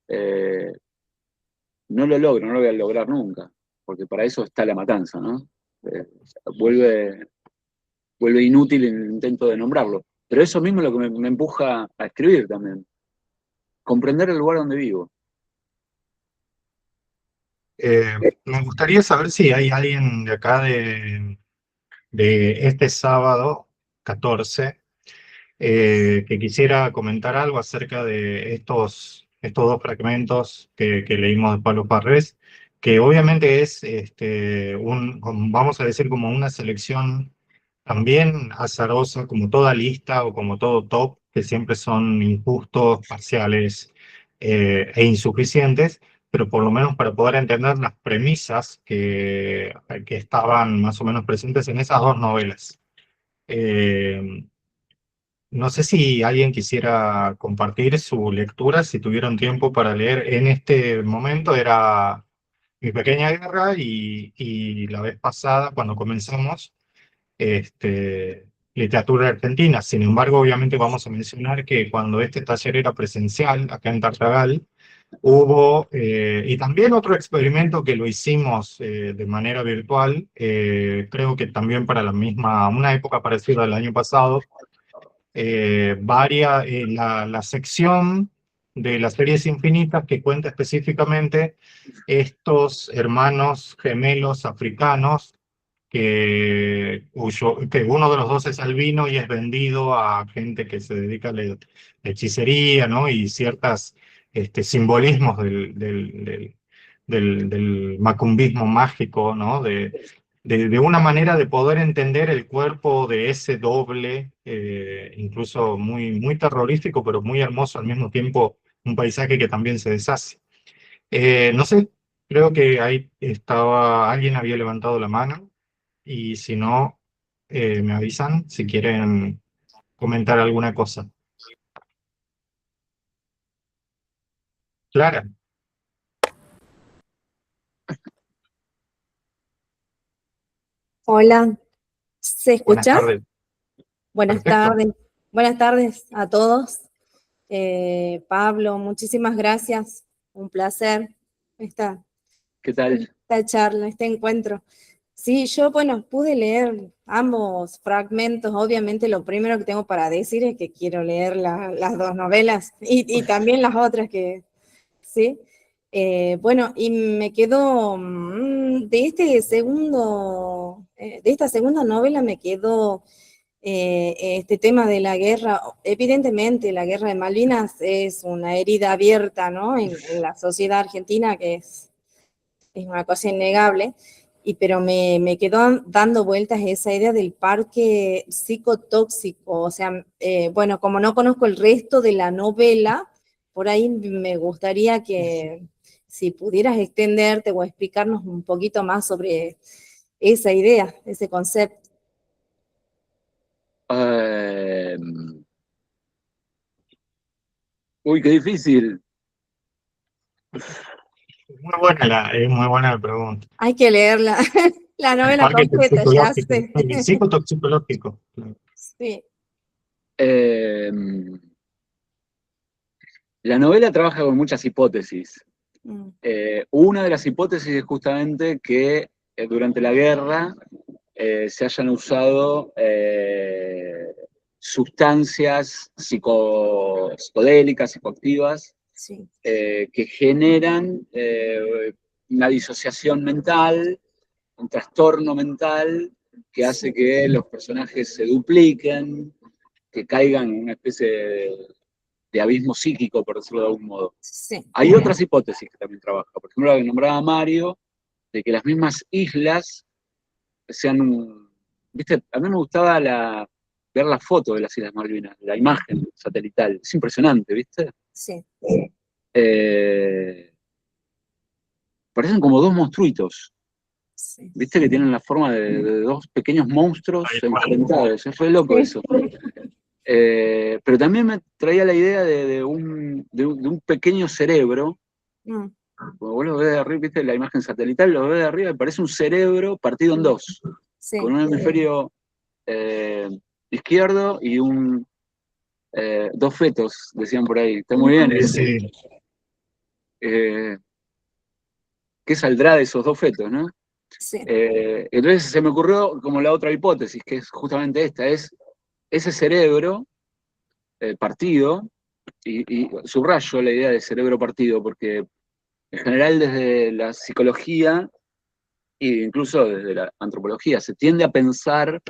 Eh, no lo logro, no lo voy a lograr nunca, porque para eso está La Matanza, ¿no? Eh, vuelve, vuelve inútil el intento de nombrarlo. Pero eso mismo es lo que me empuja a escribir también, comprender el lugar donde vivo. Me gustaría saber si hay alguien de acá de este sábado 14 que quisiera comentar algo acerca de estos dos fragmentos que leímos de Pablo Parrés, que obviamente es, vamos a decir, como una selección también azarosa, como toda lista o como todo top, que siempre son injustos, parciales e insuficientes, pero por lo menos para poder entender las premisas que estaban más o menos presentes en esas dos novelas. Eh, no sé si alguien quisiera compartir su lectura, si tuvieron tiempo para leer. En este momento era Mi Pequeña Guerra y la vez pasada, cuando comenzamos, literatura argentina. Sin embargo, obviamente vamos a mencionar que cuando este taller era presencial, acá en Tartagal, hubo, y también otro experimento que lo hicimos de manera virtual, creo que también para una época parecida al año pasado, la sección de las series infinitas que cuenta específicamente estos hermanos gemelos africanos que uno de los dos es albino y es vendido a gente que se dedica a la hechicería, ¿no? Y ciertos simbolismos del macumbismo mágico, ¿no? De una manera de poder entender el cuerpo de ese doble, incluso muy terrorífico, pero muy hermoso al mismo tiempo, un paisaje que también se deshace. No sé, creo que ahí alguien había levantado la mano, y si no, me avisan si quieren comentar alguna cosa. Clara, Hola, ¿se buenas escucha? tardes. Buenas Perfecto. tardes. Buenas tardes a todos. Pablo, muchísimas gracias. Un placer ¿Qué tal? esta charla, este encuentro. Sí, yo, bueno, pude leer ambos fragmentos. Obviamente lo primero que tengo para decir es que quiero leer las dos novelas y también las otras que, sí. Bueno, y me quedó, de esta segunda novela me quedó este tema de la guerra. Evidentemente la guerra de Malvinas es una herida abierta, ¿no? En la sociedad argentina, que es una cosa innegable, pero me quedó dando vueltas esa idea del parque psicotóxico. O sea, bueno, como no conozco el resto de la novela, por ahí me gustaría que si pudieras extenderte o explicarnos un poquito más sobre esa idea, ese concepto. Eh, Uy, qué difícil. Es muy buena la pregunta. Hay que leerla, la El novela parque completa, ya toxicológico, sé. el psicotoxicológico. Sí. Eh, la novela trabaja con muchas hipótesis. Mm. Una de las hipótesis es justamente que durante la guerra se hayan usado sustancias psicodélicas, psicoactivas, Sí. que generan una disociación mental, un trastorno mental que hace que los personajes se dupliquen, que caigan en una especie de abismo psíquico, por decirlo de algún modo. Sí. Hay otras hipótesis que también trabaja. Por ejemplo, la que nombraba Mario, de que las mismas islas sean. ¿Viste? A mí me gustaba ver la foto de las Islas Malvinas, la imagen satelital. Es impresionante, ¿viste? Sí. Eh, Parecen como dos monstruitos. Sí. ¿Viste? Que tienen la forma de dos pequeños monstruos enfrentados. Es re loco eso. Pero también me traía la idea de un pequeño cerebro. Mm. Cuando vos lo ves de arriba, viste la imagen satelital, lo ves de arriba y parece un cerebro partido en dos, Sí. con un hemisferio izquierdo y dos fetos, decían por ahí. Está muy bien eso. Sí, ¿Qué saldrá de esos dos fetos, no? Sí. Entonces se me ocurrió como la otra hipótesis, que es justamente esta, es ese cerebro partido, y subrayo la idea de cerebro partido, porque en general desde la psicología e incluso desde la antropología se tiende a pensar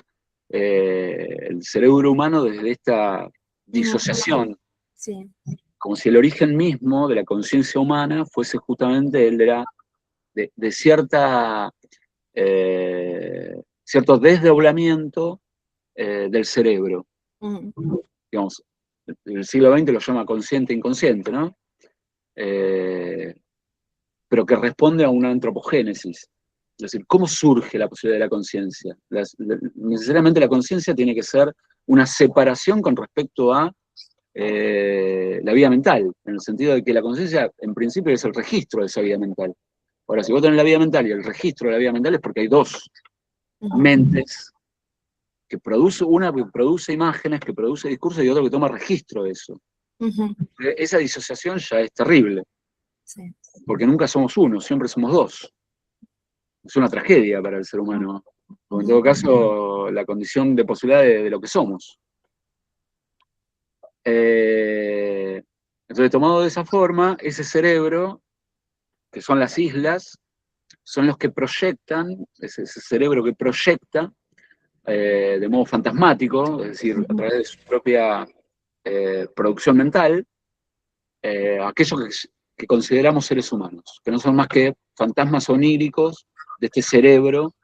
el cerebro humano desde esta disociación, Sí. como si el origen mismo de la conciencia humana fuese justamente el de cierto desdoblamiento del cerebro. Mm. Digamos, el siglo XX lo llama consciente inconsciente, ¿no? Pero que responde a una antropogénesis. Es decir, ¿cómo surge la posibilidad de la conciencia? Necesariamente la conciencia tiene que ser una separación con respecto a la vida mental, en el sentido de que la conciencia, en principio, es el registro de esa vida mental. Ahora, si vos tenés la vida mental y el registro de la vida mental es porque hay dos mentes que produce, una que produce imágenes, que produce discursos y otra que toma registro de eso. Esa disociación ya es terrible, Sí. porque nunca somos uno, siempre somos dos. Es una tragedia para el ser humano, o en todo caso, la condición de posibilidad de lo que somos. Entonces, tomado de esa forma, ese cerebro, que son las islas, son los que proyectan, ese cerebro que proyecta de modo fantasmático, es decir, a través de su propia producción mental, aquello que consideramos seres humanos, que no son más que fantasmas oníricos de este cerebro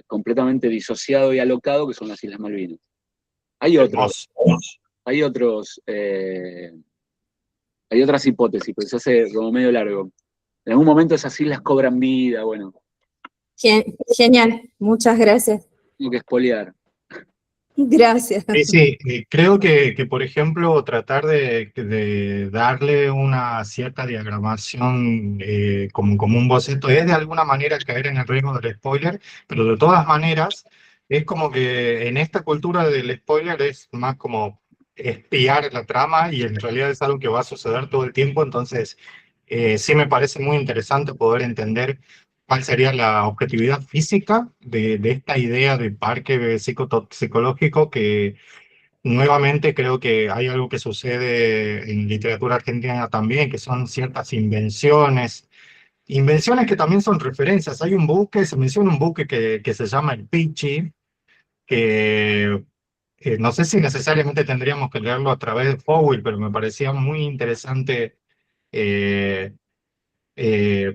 completamente disociado y alocado que son las Islas Malvinas. Hay otros, hay otros, hay otras hipótesis, pero se hace como medio largo. En algún momento esas islas cobran vida, bueno. Genial, muchas gracias. Tengo que espolear. Gracias. Sí, creo que, por ejemplo, tratar de darle una cierta diagramación como un boceto es de alguna manera caer en el riesgo del spoiler, pero de todas maneras es como que en esta cultura del spoiler es más como espiar la trama y en realidad es algo que va a suceder todo el tiempo, entonces sí me parece muy interesante poder entender ¿Cuál sería la objetividad física de esta idea de parque psicológico que nuevamente creo que hay algo que sucede en literatura argentina también, que son ciertas invenciones, invenciones que también son referencias? Hay un buque, se menciona un buque que se llama el Pichi, que no sé si necesariamente tendríamos que leerlo a través de Fowell, pero me parecía muy interesante eh,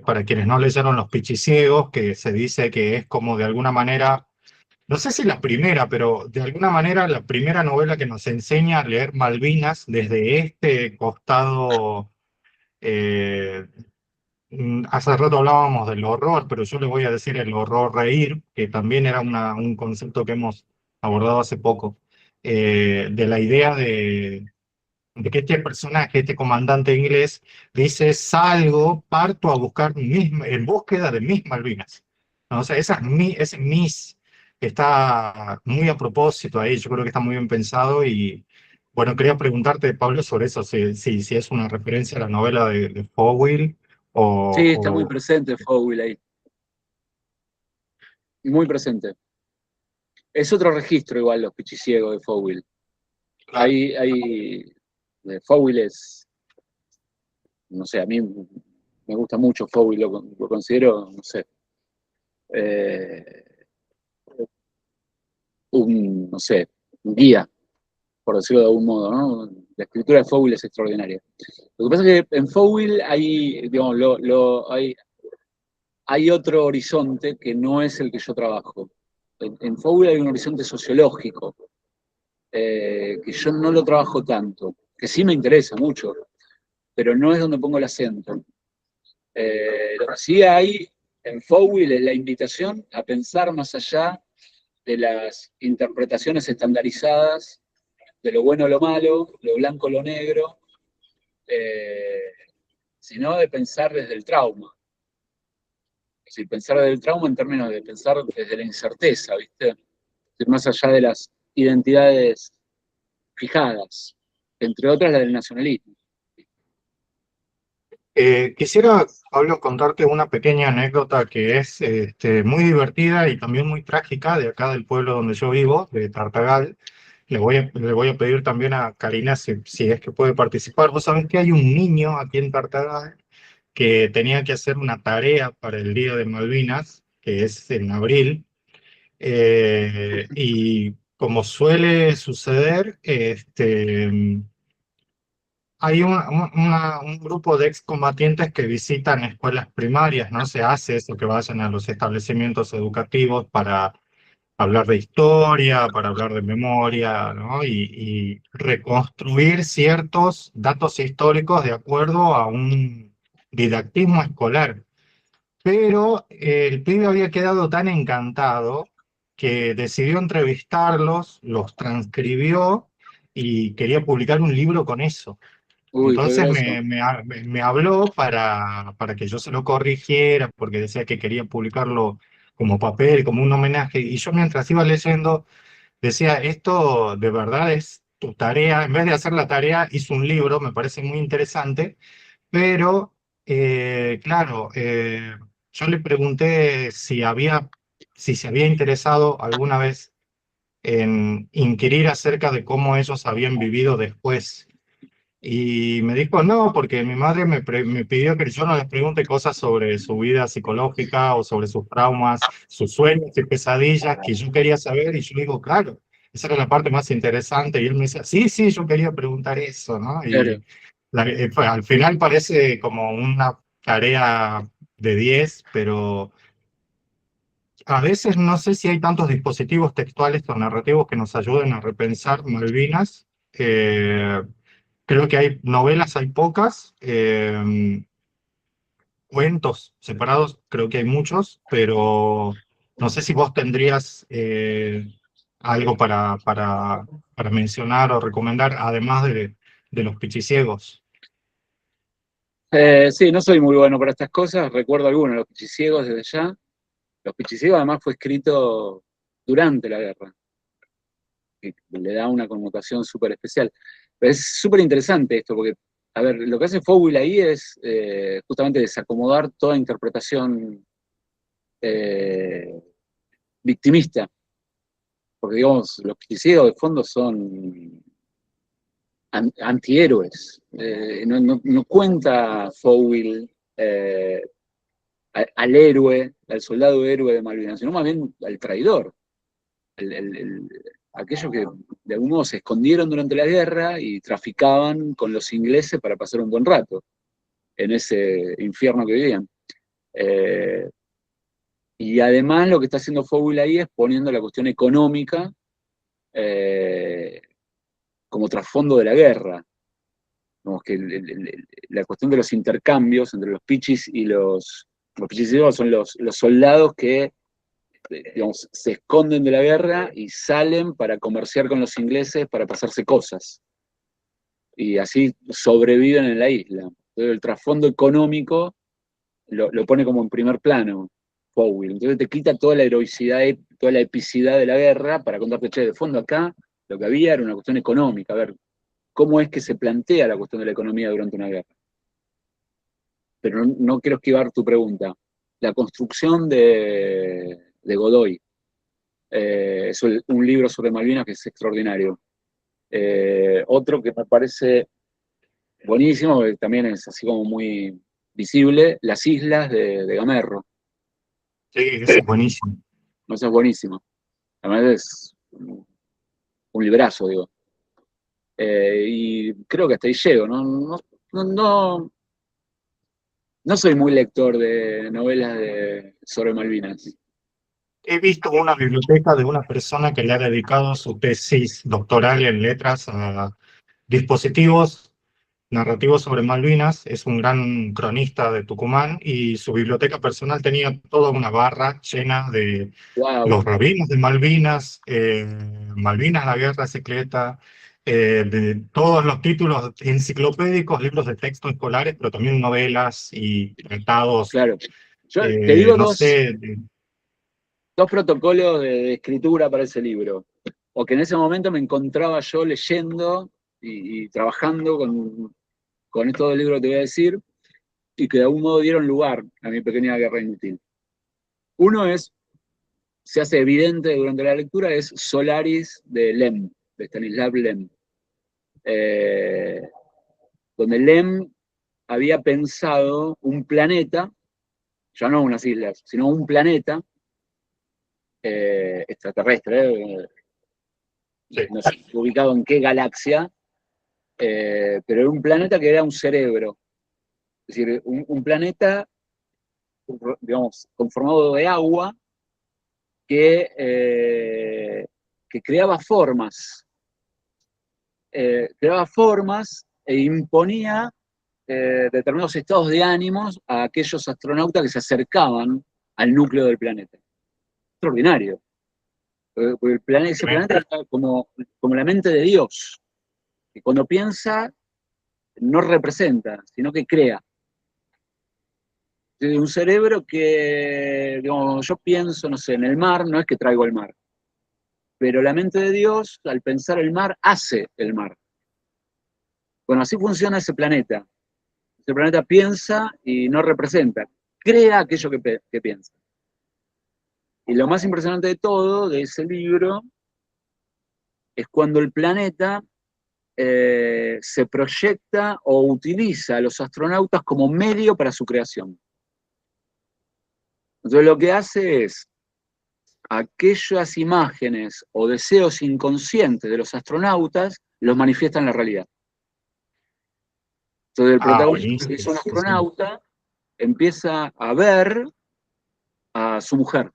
para quienes no leyeron Los Pichiciegos, que se dice que es como de alguna manera, no sé si la primera, pero de alguna manera la primera novela que nos enseña a leer Malvinas desde este costado. eh, Hace rato hablábamos del horror, pero yo le voy a decir el horror reír, que también era un concepto que hemos abordado hace poco, de la idea de que este personaje, este comandante inglés, dice: salgo, parto a buscar en búsqueda de mis Malvinas. ¿No? O sea, ese mis está muy a propósito ahí, yo creo que está muy bien pensado. Y bueno, quería preguntarte, Pablo, sobre eso, si es una referencia a la novela de Fowell Sí, está muy o... presente Fowell ahí, muy presente. Es otro registro igual, Los Pichiciegos de Fowell. Claro. Fowell es, no sé, a mí me gusta mucho Fowell, lo considero, no sé, eh, no sé, un guía, por decirlo de algún modo, ¿no? La escritura de Fowell es extraordinaria. Lo que pasa es que en Fowell hay, digamos, hay otro horizonte que no es el que yo trabajo. En Fowell hay un horizonte sociológico, que yo no lo trabajo tanto, que sí me interesa mucho, pero no es donde pongo el acento. Lo que sí hay en Fowell es la invitación a pensar más allá de las interpretaciones estandarizadas de lo bueno o lo malo, lo blanco o lo negro, eh, sino de pensar desde el trauma. Es decir, pensar desde el trauma en términos de pensar desde la incerteza, ¿viste? Más allá de las identidades fijadas, entre otras la del nacionalismo. Quisiera, Pablo, contarte una pequeña anécdota que es muy divertida y también muy trágica de acá del pueblo donde yo vivo, de Tartagal. Le voy a pedir también a Karina si es que puede participar. Vos sabés que hay un niño aquí en Tartagal que tenía que hacer una tarea para el Día de Malvinas, que es en abril, y como suele suceder, hay un grupo de excombatientes que visitan escuelas primarias, ¿no? Se hace eso, que vayan a los establecimientos educativos para hablar de historia, para hablar de memoria, ¿no? Y reconstruir ciertos datos históricos de acuerdo a un didactismo escolar. Pero el pibe había quedado tan encantado que decidió entrevistarlos, los transcribió y quería publicar un libro con eso. Uy, qué Entonces groso. me habló para que yo se lo corrigiera, porque decía que quería publicarlo como papel, como un homenaje. Y yo mientras iba leyendo decía: esto de verdad es tu tarea. En vez de hacer la tarea, hizo un libro, me parece muy interesante. Pero, claro, yo le pregunté si se había interesado alguna vez en inquirir acerca de cómo ellos habían vivido después. Y me dijo: no, porque mi madre me pidió que yo no les pregunte cosas sobre su vida psicológica o sobre sus traumas, sus sueños y pesadillas que yo quería saber. Y yo digo: claro, esa era la parte más interesante. Y él me decía: sí, sí, yo quería preguntar eso, ¿no? Claro. Y al final parece como una tarea de 10, pero a veces no sé si hay tantos dispositivos textuales o narrativos que nos ayuden a repensar Malvinas. Creo que hay novelas, hay pocas, cuentos separados, creo que hay muchos, pero no sé si vos tendrías algo para mencionar o recomendar, además de Los Pichiciegos. Sí, no soy muy bueno para estas cosas, recuerdo algunos, Los Pichiciegos desde ya. Los Pichiciegos además fue escrito durante la guerra, que le da una connotación súper especial. Pero es súper interesante esto, porque, a ver, lo que hace Fowell ahí es justamente desacomodar toda interpretación victimista, porque digamos, los piticeos de fondo son antihéroes. No cuenta Fowell al héroe, al soldado héroe de Malvinas, sino más bien al traidor, aquellos que de algún modo se escondieron durante la guerra y traficaban con los ingleses para pasar un buen rato en ese infierno que vivían. Y además lo que está haciendo Fowell ahí es poniendo la cuestión económica como trasfondo de la guerra. Como que la cuestión de los intercambios entre los pichis y los pichis son los soldados que digamos, se esconden de la guerra y salen para comerciar con los ingleses para pasarse cosas. Y así sobreviven en la isla. Entonces el trasfondo económico lo pone como en primer plano Fowell. Entonces te quita toda la heroicidad, toda la epicidad de la guerra para contarte, che, de fondo acá lo que había era una cuestión económica. A ver, ¿cómo es que se plantea la cuestión de la economía durante una guerra? Pero no quiero esquivar tu pregunta. La construcción de Godoy, es un libro sobre Malvinas que es extraordinario. Otro que me parece buenísimo, que también es así como muy visible, Las Islas de Gamerro. Sí, ese es buenísimo. Eso es buenísimo. Además es un librazo, digo. Y creo que hasta ahí llego, no soy muy lector de novelas sobre Malvinas. He visto una biblioteca de una persona que le ha dedicado su tesis doctoral en letras a dispositivos narrativos sobre Malvinas. Es un gran cronista de Tucumán y su biblioteca personal tenía toda una barra llena de Wow. los rabinos de Malvinas, Malvinas, la guerra secreta, de todos los títulos enciclopédicos, libros de texto escolares, pero también novelas y tratados, Claro. Yo te digo no sé, dos protocolos de escritura para ese libro. O que en ese momento me encontraba yo leyendo y trabajando con estos libros que te voy a decir, y que de algún modo dieron lugar a mi pequeña guerra inútil. Uno se hace evidente durante la lectura, es Solaris de Lem, de Stanislav Lem. Donde Lem había pensado un planeta, ya no unas islas, sino un planeta extraterrestre, sí. no sé ubicado en qué galaxia, pero era un planeta que era un cerebro. Es decir, un planeta, digamos, conformado de agua que creaba formas. Creaba formas e imponía determinados estados de ánimos a aquellos astronautas que se acercaban al núcleo del planeta. Extraordinario. Porque ese planeta era como la mente de Dios, que cuando piensa no representa, sino que crea. Un cerebro que, digamos, yo pienso, no sé, en el mar, no es que traigo el mar, pero la mente de Dios, al pensar el mar, hace el mar. Bueno, así funciona ese planeta. Ese planeta piensa y no representa, crea aquello que piensa. Y lo más impresionante de todo, de ese libro, es cuando el planeta se proyecta o utiliza a los astronautas como medio para su creación. Entonces lo que hace es aquellas imágenes o deseos inconscientes de los astronautas los manifiesta en la realidad. Entonces el protagonista, que es un astronauta, empieza a ver a su mujer,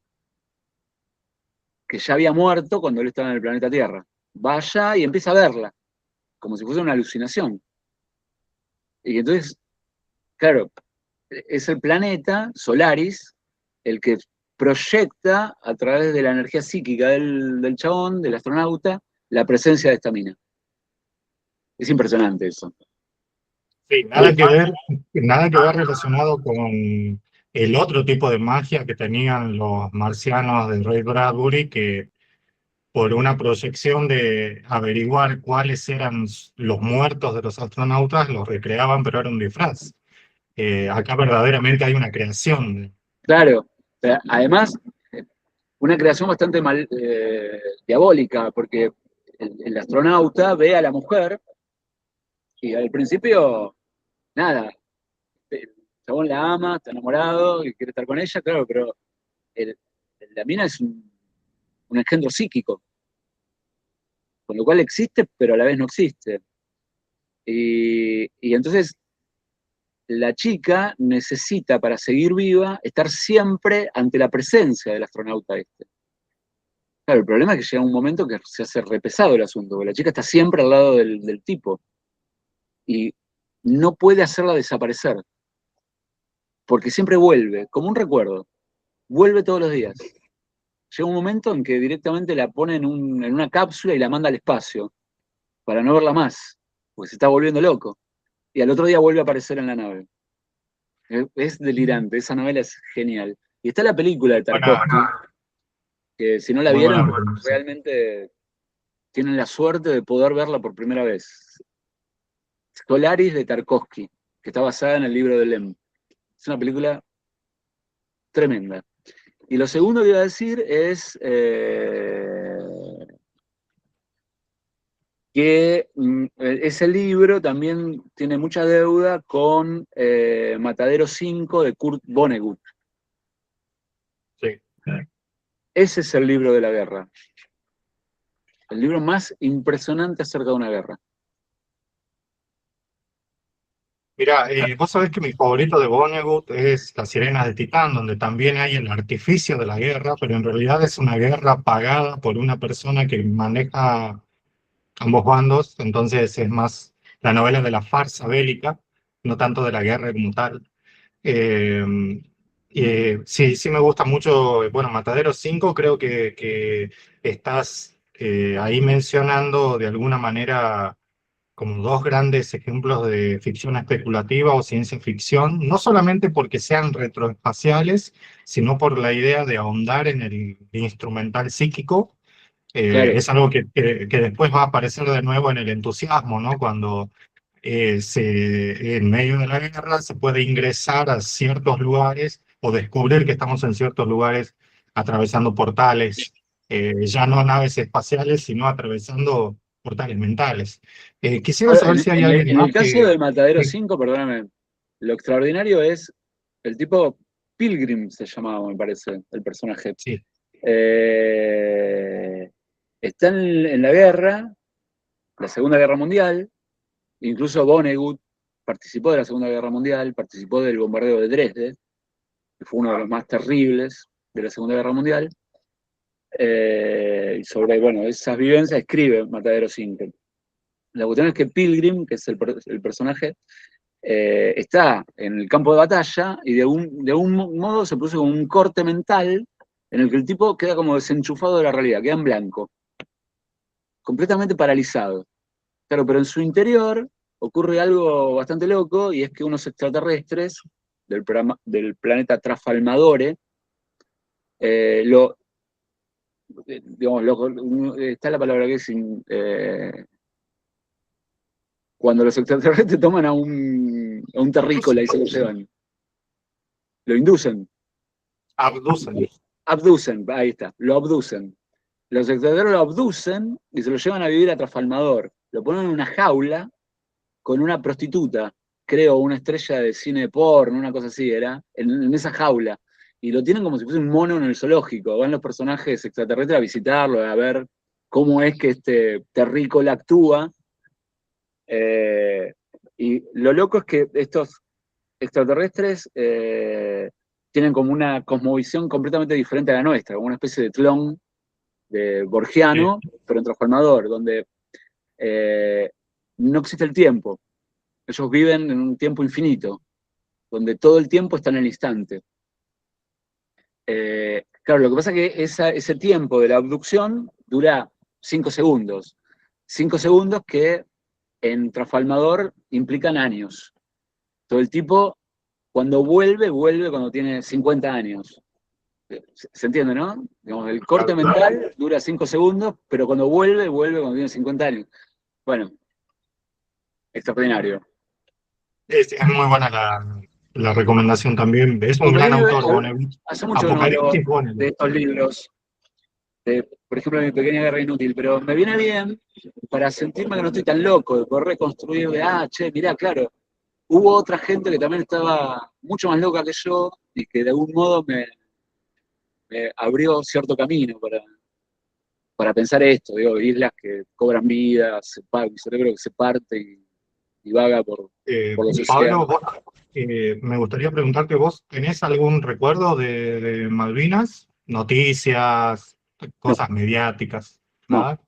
que ya había muerto cuando él estaba en el planeta Tierra. Va allá y empieza a verla, como si fuese una alucinación. Y entonces, claro, es el planeta, Solaris, el que proyecta a través de la energía psíquica del chabón, del astronauta, la presencia de esta mina. Es impresionante eso. Sí, nada que ver relacionado con el otro tipo de magia que tenían los marcianos de Ray Bradbury, que por una proyección de averiguar cuáles eran los muertos de los astronautas, los recreaban, pero era un disfraz. Acá verdaderamente hay una creación. Claro, Pero además, una creación bastante diabólica, porque el astronauta ve a la mujer y al principio, nada, el chabón la ama, está enamorado y quiere estar con ella, claro, pero el- la mina es un engendro psíquico, con lo cual existe, pero a la vez no existe. Y entonces la chica necesita, para seguir viva, estar siempre ante la presencia del astronauta este. Claro, el problema es que llega un momento que se hace repesado el asunto, porque la chica está siempre al lado del tipo y no puede hacerla desaparecer, porque siempre vuelve, como un recuerdo, vuelve todos los días. Llega un momento en que directamente la pone en una cápsula y la manda al espacio, para no verla más, porque se está volviendo loco. Y al otro día vuelve a aparecer en la nave. Es delirante, esa novela es genial. Y está la película de Tarkovsky, que si no la Muy buena vieron, película, sí. realmente tienen la suerte de poder verla por primera vez. Solaris de Tarkovsky, que está basada en el libro de Lem. Es una película tremenda. Y lo segundo que iba a decir es que ese libro también tiene mucha deuda con Matadero 5 de Kurt Vonnegut. Sí. Ese es el libro de la guerra. El libro más impresionante acerca de una guerra. Mira, vos sabés que mi favorito de Vonnegut es Las Sirenas de Titán, donde también hay el artificio de la guerra, pero en realidad es una guerra pagada por una persona que maneja ambos bandos, entonces es más la novela de la farsa bélica, no tanto de la guerra como tal. Eh, sí, sí me gusta mucho, bueno, Matadero 5 creo que estás ahí mencionando de alguna manera como dos grandes ejemplos de ficción especulativa o ciencia ficción, no solamente porque sean retroespaciales, sino por la idea de ahondar en el instrumental psíquico. Claro. Es algo que después va a aparecer de nuevo en el entusiasmo, ¿no? Cuando en medio de la guerra se puede ingresar a ciertos lugares o descubrir que estamos en ciertos lugares atravesando portales, ya no naves espaciales, sino atravesando portales mentales. Quisiera Ahora, saber si hay alguien en el más caso del Matadero que- 5, perdóname, lo extraordinario es el tipo Pilgrim se llamaba, me parece, el personaje. sí, Eh, está en la guerra, la Segunda Guerra Mundial, incluso Vonnegut participó de la Segunda Guerra Mundial, participó del bombardeo de Dresde, que fue uno de los más terribles de la Segunda Guerra Mundial, y sobre, bueno, esas vivencias escribe Matadero 5. La cuestión es que Pilgrim, que es el personaje, está en el campo de batalla y de un modo se produce como un corte mental en el que el tipo queda como desenchufado de la realidad, queda en blanco, completamente paralizado. Claro, pero en su interior ocurre algo bastante loco y es que unos extraterrestres del planeta Trafalmadore digamos, está la palabra que es cuando los extraterrestres toman a un terrícola y se lo llevan, lo inducen. abducen. Abducen, ahí está, lo abducen. Los extraterrestres lo abducen y se lo llevan a vivir a Trafalmador. Lo ponen en una jaula con una prostituta, creo, una estrella de cine porno, una cosa así era, en esa jaula. Y lo tienen como si fuese un mono en el zoológico. Van los personajes extraterrestres a visitarlo, a ver cómo es que este terrícola actúa. Y lo loco es que estos extraterrestres tienen como una cosmovisión completamente diferente a la nuestra, como una especie de clon de Sí. Borgiano, pero en transformador, donde no existe el tiempo. Ellos viven en un tiempo infinito, donde todo el tiempo está en el instante. Claro, lo que pasa es que ese tiempo de la abducción dura 5 segundos. 5 segundos que en Trafalmador implican años. Todo el tipo, cuando vuelve cuando tiene 50 años. ¿Se entiende, no? Digamos, el corte Claro, claro. mental dura 5 segundos, pero cuando vuelve cuando tiene 50 años. Bueno, extraordinario. Es muy buena la recomendación también. Es un gran autor, Bonevich. Hace mucho que no hablo Apocalipsis, de Bonevich. estos libros, por ejemplo, Mi pequeña guerra inútil, pero me viene bien para sentirme que no estoy tan loco, de poder reconstruir che, mirá, claro, hubo otra gente que también estaba mucho más loca que yo y que de algún modo me abrió cierto camino para pensar esto, digo, islas que cobran vida, mi cerebro que se parte y vaga por los Pablo, océanos. me gustaría preguntarte, ¿vos tenés algún recuerdo de Malvinas? Noticias, No, cosas mediáticas, no, ¿nada?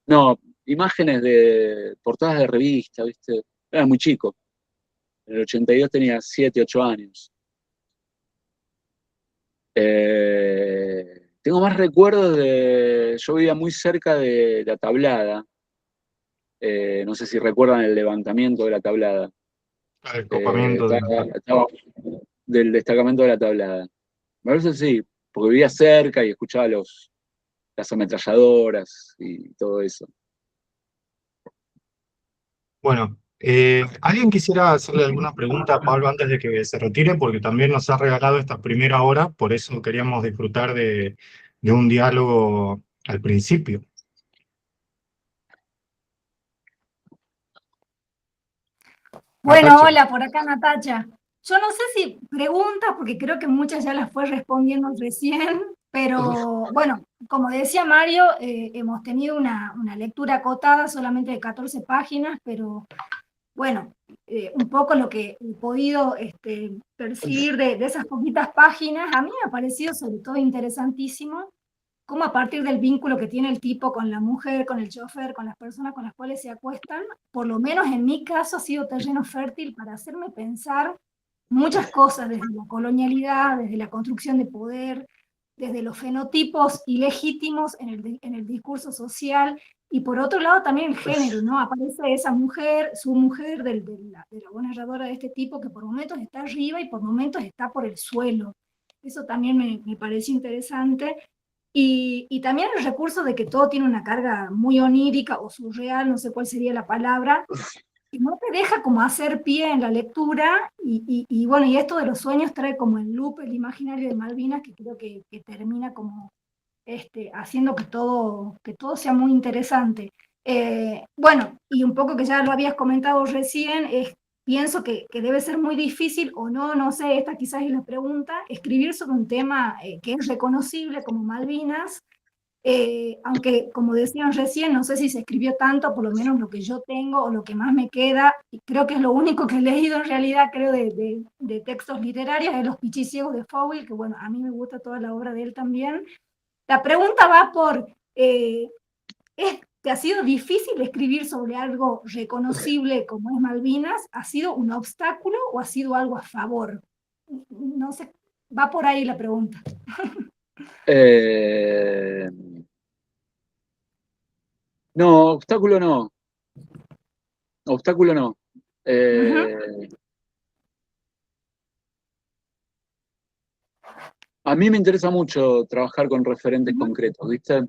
no, imágenes de portadas de revista, ¿viste? Era muy chico. En el 82 tenía 7, 8 años. Tengo más recuerdos yo vivía muy cerca de la Tablada. No sé si recuerdan el levantamiento de la Tablada. El copamiento de... Estaba del destacamento de la Tablada. Me parece sí, porque vivía cerca y escuchaba las ametralladoras y todo eso. Bueno, ¿alguien quisiera hacerle alguna pregunta a Pablo antes de que se retire? Porque también nos ha regalado esta primera hora, por eso queríamos disfrutar de un diálogo al principio. Bueno, Natacha. hola, por acá Natacha. Yo no sé si preguntas, porque creo que muchas ya las fue respondiendo recién, pero bueno, como decía Mario, hemos tenido una lectura acotada solamente de 14 páginas, pero bueno, un poco lo que he podido percibir de esas poquitas páginas, a mí me ha parecido sobre todo interesantísimo cómo a partir del vínculo que tiene el tipo con la mujer, con el chofer, con las personas con las cuales se acuestan, por lo menos en mi caso ha sido terreno fértil para hacerme pensar muchas cosas, desde la colonialidad, desde la construcción de poder, desde los fenotipos ilegítimos en el discurso social, y por otro lado también el género, ¿no? Aparece esa mujer, su mujer de la buena narradora de este tipo, que por momentos está arriba y por momentos está por el suelo. Eso también me parece interesante. Y también el recurso de que todo tiene una carga muy onírica o surreal, no sé cuál sería la palabra, que no te deja como hacer pie en la lectura, y bueno, y esto de los sueños trae como el loop, el imaginario de Malvinas, que creo que termina como haciendo que todo sea muy interesante. Bueno, y un poco que ya lo habías comentado recién, pienso que debe ser muy difícil, o no, no sé, esta quizás es la pregunta, escribir sobre un tema que es reconocible como Malvinas, aunque como decían recién, no sé si se escribió tanto, por lo menos lo que yo tengo o lo que más me queda, y creo que es lo único que he leído en realidad, creo, de textos literarios, de Los Pichiciegos de Fowell, que bueno, a mí me gusta toda la obra de él también. La pregunta va por, ¿te ha sido difícil escribir sobre algo reconocible como es Malvinas? ¿Ha sido un obstáculo o ha sido algo a favor? No sé, va por ahí la pregunta. No, obstáculo no. Obstáculo no. A mí me interesa mucho trabajar con referentes concretos, ¿viste?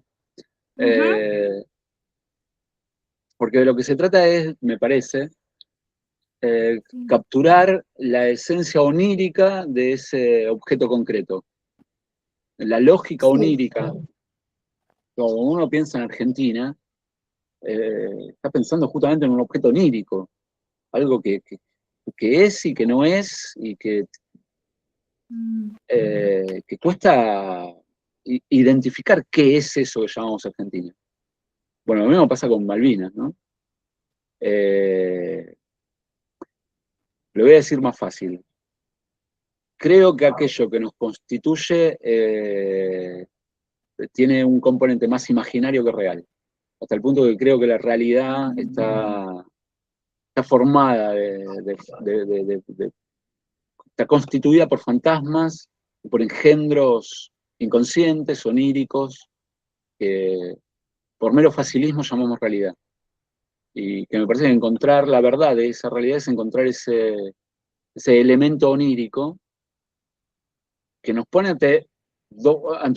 Porque de lo que se trata es, me parece, capturar la esencia onírica de ese objeto concreto. La lógica onírica, cuando uno piensa en Argentina, está pensando justamente en un objeto onírico, algo que es y que no es, y que cuesta identificar qué es eso que llamamos Argentina. Bueno, lo mismo pasa con Malvinas, ¿no? Lo voy a decir más fácil. Creo que aquello que nos constituye tiene un componente más imaginario que real. Hasta el punto que creo que la realidad está formada, está constituida por fantasmas, por engendros inconscientes, oníricos, que por mero facilismo llamamos realidad. Y que me parece que encontrar la verdad de esa realidad es encontrar ese elemento onírico que nos pone ante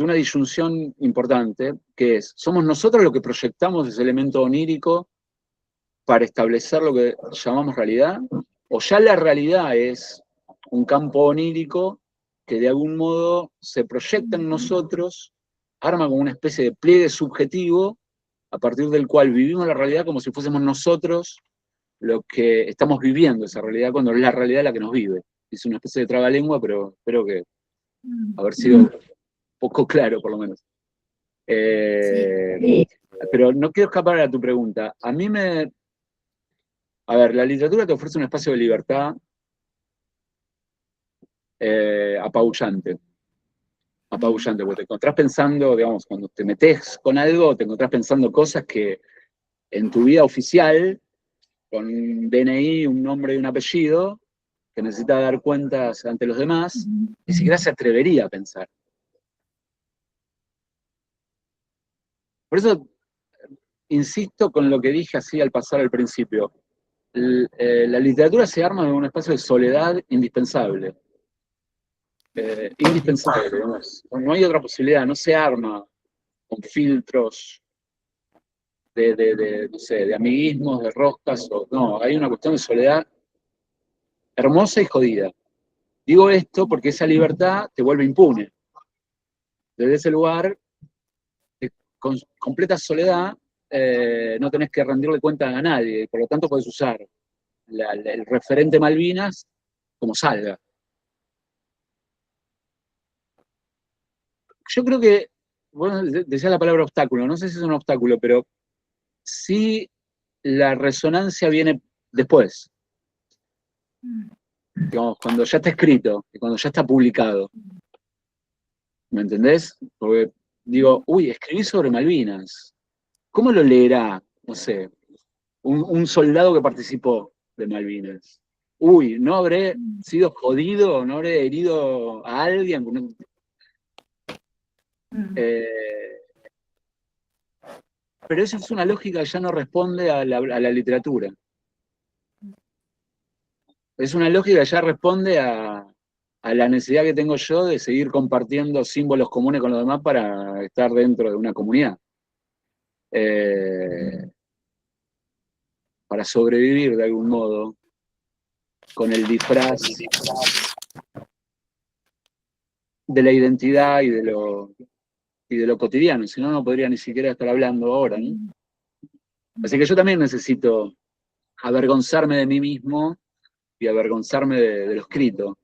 una disyunción importante, que es, ¿somos nosotros los que proyectamos ese elemento onírico para establecer lo que llamamos realidad? ¿O ya la realidad es un campo onírico que de algún modo se proyecta en nosotros, arma como una especie de pliegue subjetivo a partir del cual vivimos la realidad como si fuésemos nosotros lo que estamos viviendo esa realidad, cuando es la realidad la que nos vive. Es una especie de trabalengua, pero espero que haber sido un poco claro, por lo menos. Pero no quiero escapar a tu pregunta. A ver, la literatura te ofrece un espacio de libertad apabullante, porque te encontrás pensando, digamos, cuando te metés con algo, te encontrás pensando cosas que en tu vida oficial, con un DNI, un nombre y un apellido, que necesita dar cuentas ante los demás, ni siquiera se atrevería a pensar. Por eso insisto con lo que dije así al pasar al principio. La literatura se arma de un espacio de soledad indispensable. Indispensable, digamos. No hay otra posibilidad, no se arma con filtros no sé, de amiguismos, de roscas, no, hay una cuestión de soledad hermosa y jodida. Digo esto porque esa libertad te vuelve impune. Desde ese lugar, con completa soledad, no tenés que rendirle cuenta a nadie, y por lo tanto podés usar el referente Malvinas como salga. Yo creo que, bueno, decía la palabra obstáculo, no sé si es un obstáculo, pero sí la resonancia viene después. Digamos, cuando ya está escrito, y cuando ya está publicado. ¿Me entendés? Porque digo, uy, escribí sobre Malvinas. ¿Cómo lo leerá, no sé, un soldado que participó de Malvinas? Uy, ¿no habré sido jodido? ¿No habré herido a alguien? Pero eso es una lógica que ya no responde a la literatura. Es una lógica que ya responde a la necesidad que tengo yo de seguir compartiendo símbolos comunes con los demás para estar dentro de una comunidad. Para sobrevivir de algún modo con el disfraz de la identidad y de lo cotidiano, si no, no podría ni siquiera estar hablando ahora, ¿no? Así que yo también necesito avergonzarme de mí mismo y avergonzarme de lo escrito.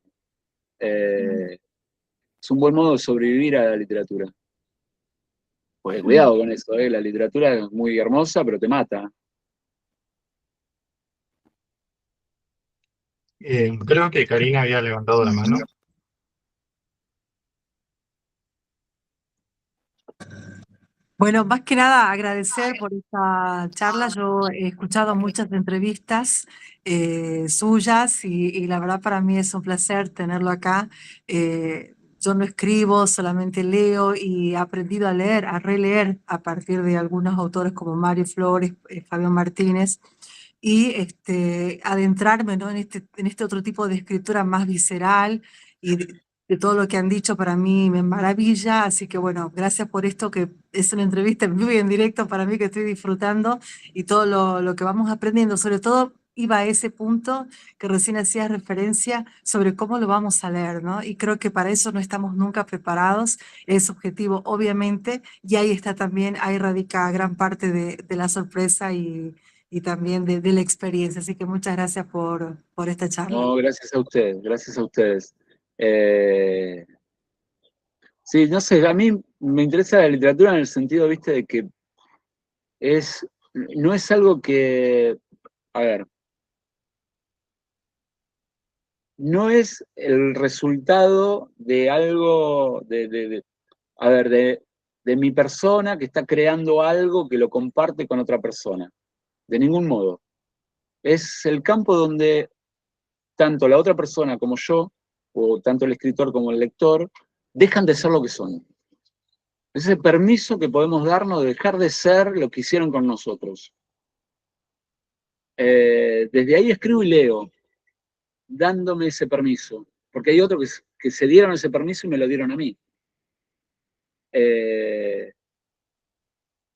Es un buen modo de sobrevivir a la literatura. Pues cuidado con eso, la literatura es muy hermosa, pero te mata. Creo que Karina había levantado la mano. Bueno, más que nada agradecer por esta charla. Yo he escuchado muchas entrevistas suyas y la verdad para mí es un placer tenerlo acá. Yo no escribo, solamente leo y he aprendido a leer, a releer a partir de algunos autores como Mario Flores, Fabián Martínez, y adentrarme, ¿no?, en este otro tipo de escritura más visceral y de todo lo que han dicho para mí me maravilla, así que bueno, gracias por esto que es una entrevista en vivo y en directo para mí que estoy disfrutando y todo lo que vamos aprendiendo, sobre todo iba a ese punto que recién hacías referencia sobre cómo lo vamos a leer, ¿no? Y creo que para eso no estamos nunca preparados, es subjetivo obviamente, y ahí está también, ahí radica gran parte de la sorpresa y también de la experiencia, así que muchas gracias por esta charla. No, gracias a ustedes, gracias a ustedes. Sí, no sé, a mí me interesa la literatura en el sentido, viste, de que no es algo que, a ver, no es el resultado de algo, a ver, de mi persona que está creando algo que lo comparte con otra persona. De ningún modo. Es el campo donde tanto la otra persona como yo, o tanto el escritor como el lector, dejan de ser lo que son. Ese permiso que podemos darnos de dejar de ser lo que hicieron con nosotros. Desde ahí escribo y leo, dándome ese permiso, porque hay otros que se dieron ese permiso y me lo dieron a mí.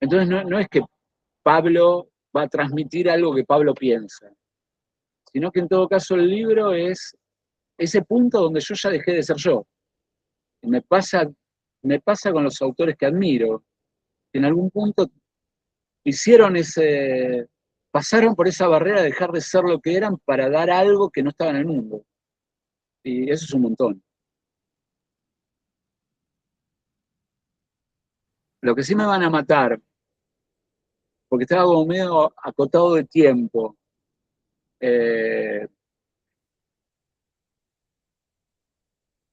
Entonces no es que Pablo va a transmitir algo que Pablo piensa, sino que en todo caso el libro es ese punto donde yo ya dejé de ser yo. Me pasa con los autores que admiro, que en algún punto pasaron por esa barrera de dejar de ser lo que eran para dar algo que no estaba en el mundo. Y eso es un montón. Lo que sí me van a matar, porque estaba como medio acotado de tiempo.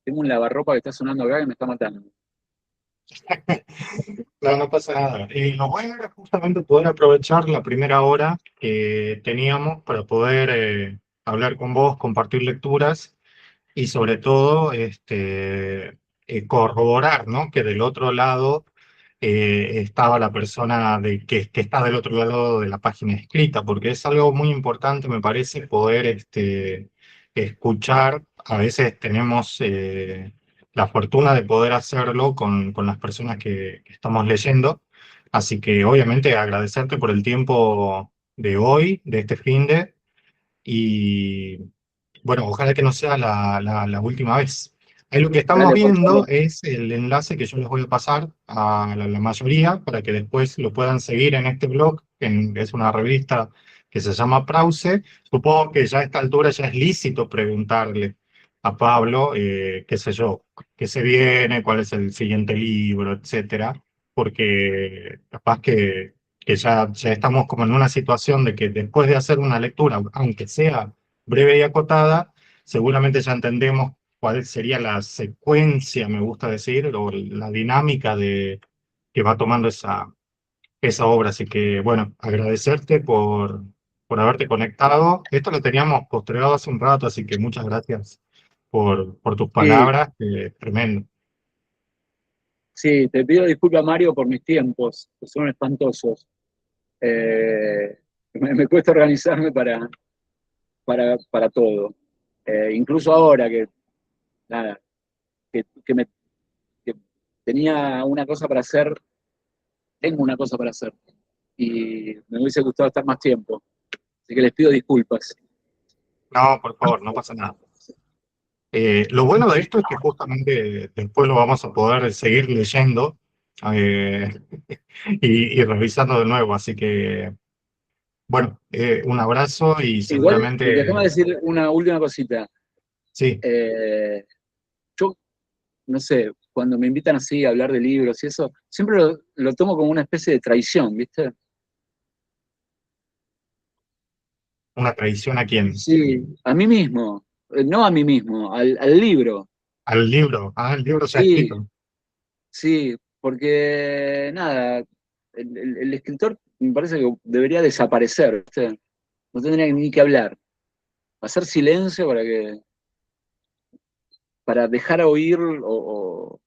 Tengo un lavarropa que está sonando acá que me está matando. No, no pasa nada. Y lo bueno era justamente poder aprovechar la primera hora que teníamos para poder hablar con vos, compartir lecturas y sobre todo corroborar, ¿no? Que del otro lado estaba la persona que está del otro lado de la página escrita, porque es algo muy importante, me parece, poder escuchar. A veces tenemos la fortuna de poder hacerlo con las personas que estamos leyendo, así que obviamente agradecerte por el tiempo de hoy, de este finde, y bueno, ojalá que no sea la última vez. Ahí lo que estamos Dale, por viendo favor. es el enlace que yo les voy a pasar a la mayoría para que después lo puedan seguir en este blog, es una revista que se llama Prause. Supongo que ya a esta altura ya es lícito preguntarle a Pablo, qué sé yo, qué se viene, cuál es el siguiente libro, etcétera, porque capaz que ya estamos como en una situación de que después de hacer una lectura, aunque sea breve y acotada, seguramente ya entendemos cuál sería la secuencia, me gusta decir, o la dinámica que va tomando esa obra. Así que, bueno, agradecerte por haberte conectado. Esto lo teníamos postergado hace un rato, así que muchas gracias por tus Sí, palabras, tremendo. sí, te pido disculpas, Mario, por mis tiempos, que son espantosos. Eh, me cuesta organizarme para todo. Incluso ahora nada, que que tenía una cosa para hacer, tengo una cosa para hacer. Y me hubiese gustado estar más tiempo. Así que les pido disculpas. No, por favor, no pasa nada. Lo bueno de esto es que justamente después lo vamos a poder seguir leyendo eh, y revisando de nuevo. Así que, bueno, un abrazo y Igual, déjame seguramente, decir una última cosita. sí, Eh, yo, no sé, cuando me invitan así a hablar de libros y eso, siempre lo tomo como una especie de traición, ¿viste? una traición a quién, Sí, a mí mismo, no a mí mismo, al libro. al libro, el libro ya Sí, escrito. sí, porque nada, el escritor me parece que debería desaparecer, ¿viste? No tendría ni que hablar, hacer silencio para dejar oír o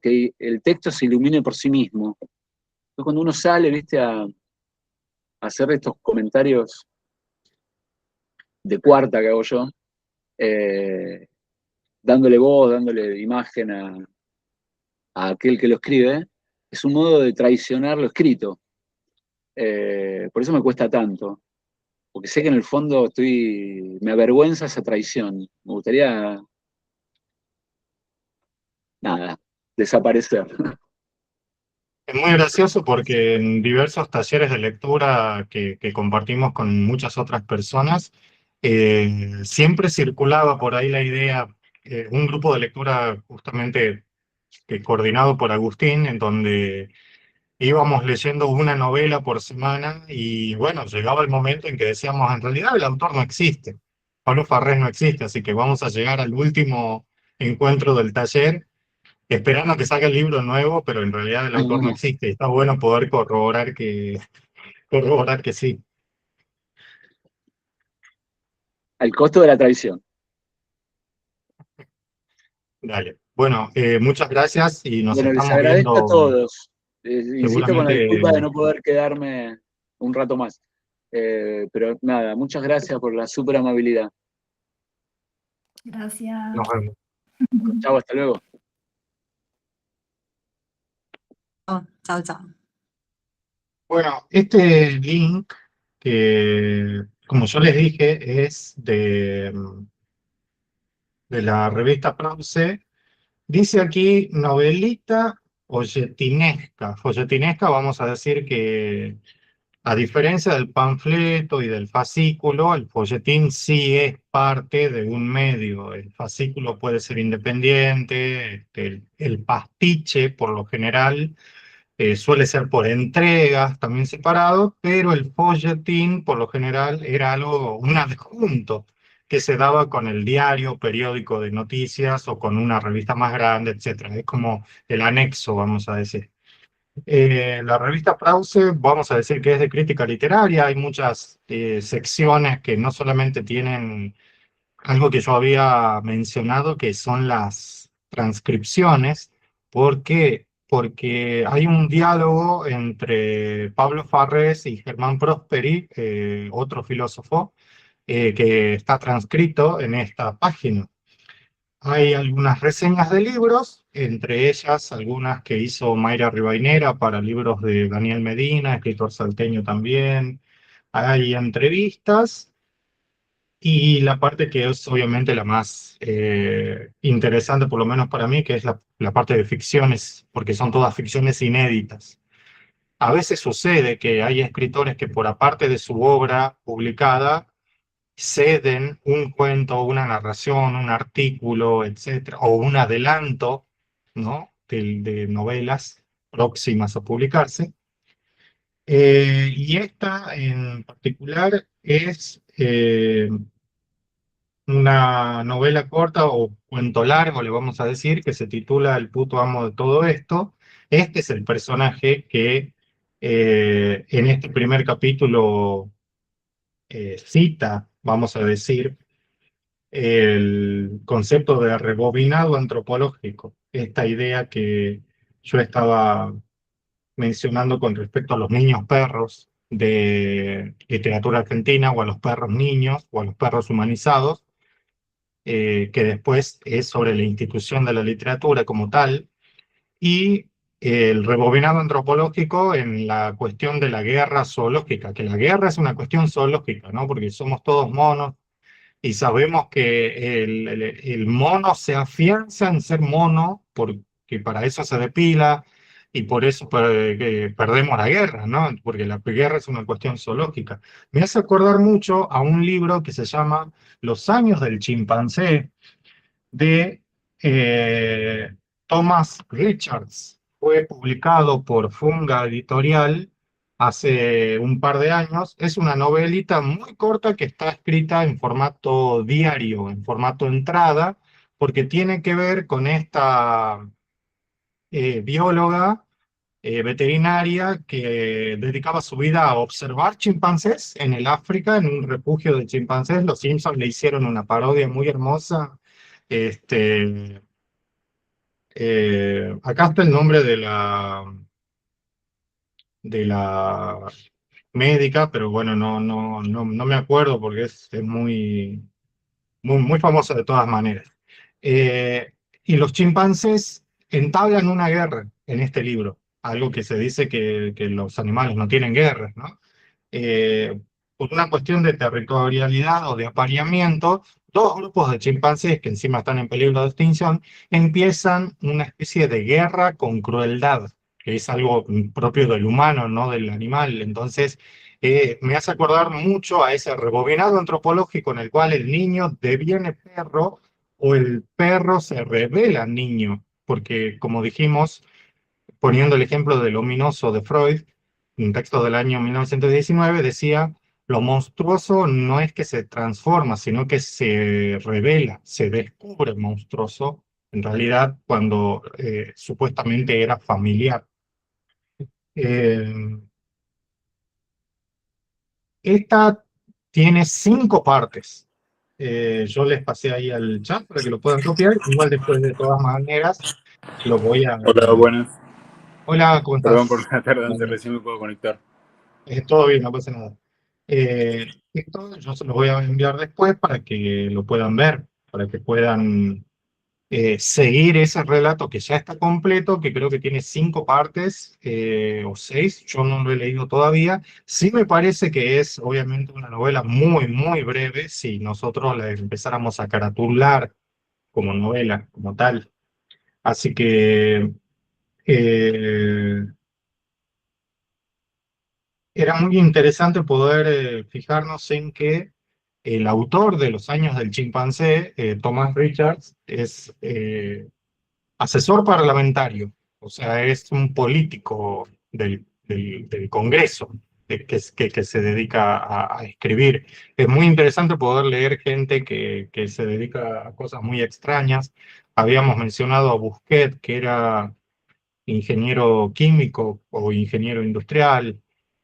que el texto se ilumine por sí mismo. Entonces, cuando uno sale, ¿viste? A hacer estos comentarios de cuarta que hago yo, eh, dándole voz, dándole imagen a aquel que lo escribe, es un modo de traicionar lo escrito. Por eso me cuesta tanto, porque sé que en el fondo me avergüenza esa traición. Me gustaría, nada, desaparecer. Es muy gracioso porque en diversos talleres de lectura que compartimos con muchas otras personas, siempre circulaba por ahí la idea, un grupo de lectura justamente coordinado por Agustín, en donde íbamos leyendo una novela por semana y bueno, llegaba el momento en que decíamos, en realidad el autor no existe, Pablo Farrés no existe, así que vamos a llegar al último encuentro del taller esperando a que salga el libro nuevo, pero en realidad el autor no existe. Está bueno poder corroborar que sí. Al costo de la traición. Dale. Bueno, muchas gracias y nos Bueno, les estamos agradezco a viendo todos. Insisto con la disculpa de seguramente. no poder quedarme un rato más. Pero nada, muchas gracias por la súper amabilidad. Gracias. Nos vemos. Chao, hasta luego. Chao, chao. Bueno, este link que, como yo les dije, es de la revista Prause, dice aquí novelita folletinesca. Folletinesca, vamos a decir que a diferencia del panfleto y del fascículo, el folletín sí es parte de un medio. El fascículo puede ser independiente, el pastiche, por lo general, suele ser por entregas, también separado, pero el folletín, por lo general, era algo, un adjunto que se daba con el diario, periódico de noticias o con una revista más grande, etcétera. Es como el anexo, vamos a decir. La revista Prause, vamos a decir que es de crítica literaria, hay muchas secciones que no solamente tienen algo que yo había mencionado, que son las transcripciones. ¿Por qué? Porque hay un diálogo entre Pablo Farrés y Germán Prosperi, otro filósofo, que está transcrito en esta página. Hay algunas reseñas de libros, entre ellas algunas que hizo Mayra Rivainera para libros de Daniel Medina, escritor salteño también. Hay entrevistas y la parte que es obviamente la más interesante, por lo menos para mí, que es la parte de ficciones, porque son todas ficciones inéditas. A veces sucede que hay escritores que por aparte de su obra publicada, ceden un cuento, una narración, un artículo, etcétera, o un adelanto, ¿no? de novelas próximas a publicarse. Y esta en particular es una novela corta o cuento largo, le vamos a decir, que se titula El puto amo de todo esto. Este es el personaje que en este primer capítulo cita, vamos a decir, el concepto de rebobinado antropológico, esta idea que yo estaba mencionando con respecto a los niños perros de literatura argentina, o a los perros niños, o a los perros humanizados, que después es sobre la institución de la literatura como tal, y el rebobinado antropológico en la cuestión de la guerra zoológica, que la guerra es una cuestión zoológica, ¿no? Porque somos todos monos, y sabemos que el mono se afianza en ser mono, porque para eso se depila, y por eso perdemos la guerra, ¿no? Porque la guerra es una cuestión zoológica. Me hace acordar mucho a un libro que se llama Los años del chimpancé, de Thomas Richards. Fue publicado por Funga Editorial hace un par de años. Es una novelita muy corta que está escrita en formato diario, en formato entrada, porque tiene que ver con esta bióloga veterinaria que dedicaba su vida a observar chimpancés en el África, en un refugio de chimpancés. Los Simpsons le hicieron una parodia muy hermosa. Este, Acá está el nombre de la médica, pero bueno, no me acuerdo porque es muy famosa de todas maneras. Y los chimpancés entablan una guerra en este libro, algo que se dice que los animales no tienen guerras, ¿no? Por una cuestión de territorialidad o de apareamiento, dos grupos de chimpancés que encima están en peligro de extinción empiezan una especie de guerra con crueldad, que es algo propio del humano, no del animal. Entonces, me hace acordar mucho a ese rebobinado antropológico en el cual el niño deviene perro o el perro se revela niño, porque como dijimos, poniendo el ejemplo del ominoso de Freud, un texto del año 1919 decía, lo monstruoso no es que se transforma, sino que se revela, se descubre monstruoso, en realidad cuando supuestamente era familiar. Eh, Esta tiene 5 partes. Yo les pasé ahí al chat para que lo puedan copiar. Igual después, de todas maneras, lo voy a... Hola, buenas. Hola, ¿cómo estás? Perdón por la tardanza, Bueno, recién me puedo conectar. todo bien, no pasa nada. Esto yo se lo voy a enviar después para que lo puedan ver, para que puedan seguir ese relato que ya está completo, que creo que tiene 5 partes o 6. Yo no lo he leído todavía. Sí me parece que es obviamente una novela muy breve si nosotros la empezáramos a caratular como novela, como tal. Así que era muy interesante poder fijarnos en que el autor de Los años del chimpancé, Thomas Richards, es asesor parlamentario, o sea, es un político del Congreso que se dedica a escribir. Es muy interesante poder leer gente que se dedica a cosas muy extrañas. Habíamos mencionado a Busquet, que era ingeniero químico o ingeniero industrial.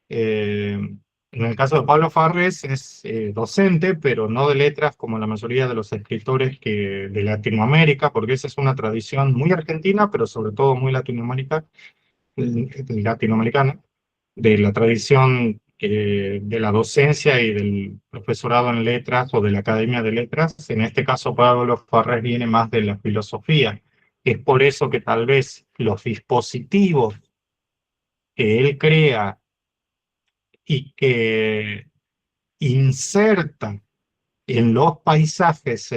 En el caso de Pablo Farrés es docente, pero no de letras como la mayoría de los escritores de Latinoamérica, porque esa es una tradición muy argentina, pero sobre todo muy latinoamericana, de la tradición de la docencia y del profesorado en letras o de la Academia de Letras. En este caso, Pablo Farrés viene más de la filosofía. Es por eso que tal vez los dispositivos que él crea y que inserta en los paisajes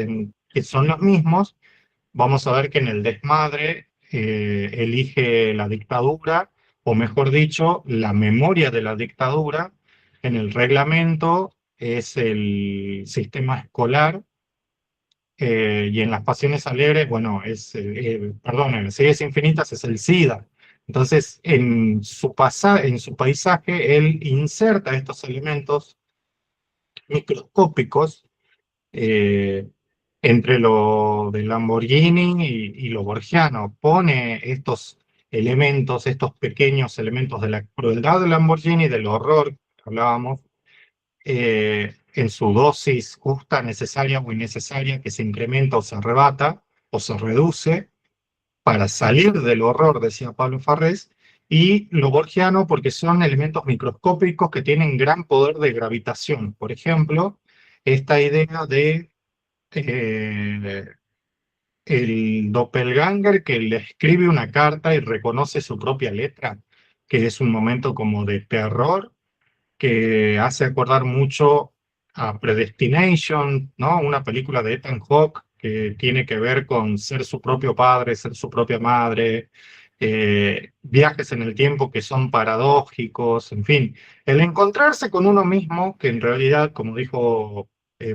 que son los mismos, vamos a ver que en el desmadre elige la dictadura, o mejor dicho, la memoria de la dictadura. En el reglamento es el sistema escolar, y en las pasiones alegres, bueno, perdón, en las series infinitas es el SIDA. Entonces, en su paisaje, él inserta estos elementos microscópicos eh, entre lo del Lamborghini y lo borgiano. Pone estos elementos, estos pequeños elementos de la crueldad del Lamborghini, del horror que hablábamos, en su dosis justa, necesaria o innecesaria, que se incrementa o se arrebata o se reduce para salir del horror, decía Pablo Farrés, y lo borgiano porque son elementos microscópicos que tienen gran poder de gravitación. Por ejemplo, esta idea de eh, el doppelganger que le escribe una carta y reconoce su propia letra, que es un momento como de terror que hace acordar mucho a Predestination, ¿no? Una película de Ethan Hawke que tiene que ver con ser su propio padre, ser su propia madre, viajes en el tiempo que son paradójicos, en fin, el encontrarse con uno mismo, que en realidad, como dijo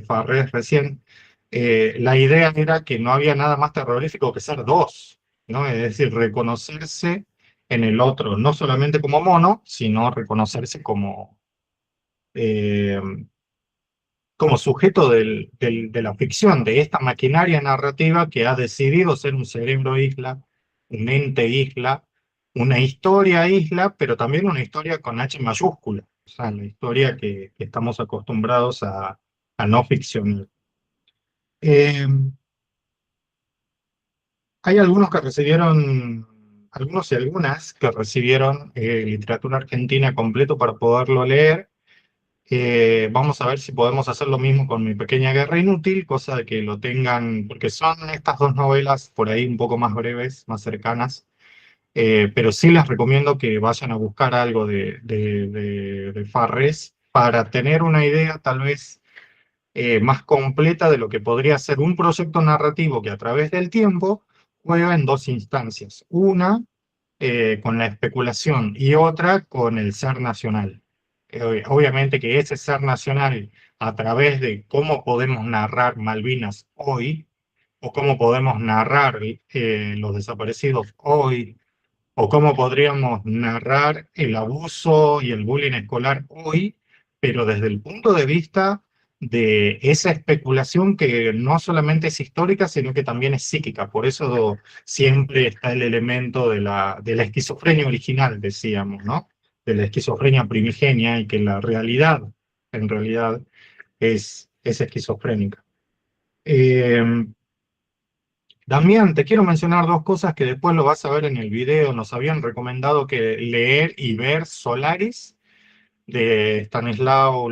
Farrés recién, la idea era que no había nada más terrorífico que ser dos, ¿no? Es decir, reconocerse en el otro, no solamente como mono, sino reconocerse eh, como sujeto de la ficción, de esta maquinaria narrativa que ha decidido ser un cerebro isla, un ente isla, una historia isla, pero también una historia con H mayúscula, o sea, la historia que estamos acostumbrados a no ficcionar. Eh, Hay algunos que recibieron, algunos y algunas que recibieron literatura argentina completo para poderlo leer. Vamos a ver si podemos hacer lo mismo con Mi Pequeña Guerra Inútil, cosa de que lo tengan, porque son estas dos novelas por ahí un poco más breves, más cercanas, pero sí les recomiendo que vayan a buscar algo de Farrés para tener una idea tal vez más completa de lo que podría ser un proyecto narrativo que a través del tiempo juega en dos instancias. Una con la especulación y otra con el ser nacional. Obviamente que ese ser nacional, a través de cómo podemos narrar Malvinas hoy, o cómo podemos narrar los desaparecidos hoy, o cómo podríamos narrar el abuso y el bullying escolar hoy, pero desde el punto de vista de esa especulación que no solamente es histórica, sino que también es psíquica. Por eso siempre está el elemento de la esquizofrenia original, decíamos, ¿no? De la esquizofrenia primigenia y que la realidad, en realidad, es esquizofrénica. Damián, te quiero mencionar dos cosas que después lo vas a ver en el video. Nos habían recomendado que leer y ver Solaris de Stanislao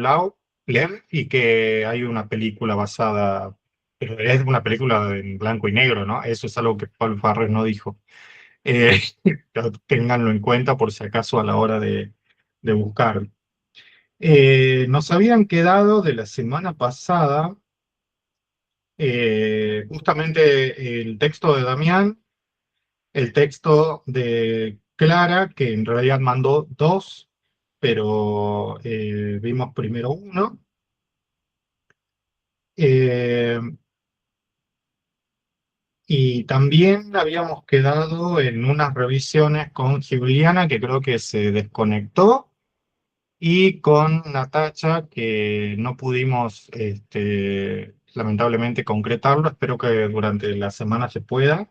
Lem y que hay una película basada, pero es una película en blanco y negro, ¿no? Eso es algo que Paul Farrer no dijo. Eh, Ténganlo en cuenta por si acaso a la hora de buscar. Nos habían quedado de la semana pasada Justamente el texto de Damián, el texto de Clara, que en realidad mandó dos, pero vimos primero uno. Eh, y también habíamos quedado en unas revisiones con Juliana, que creo que se desconectó, y con Natacha, que no pudimos lamentablemente concretarlo. Espero que durante la semana se pueda.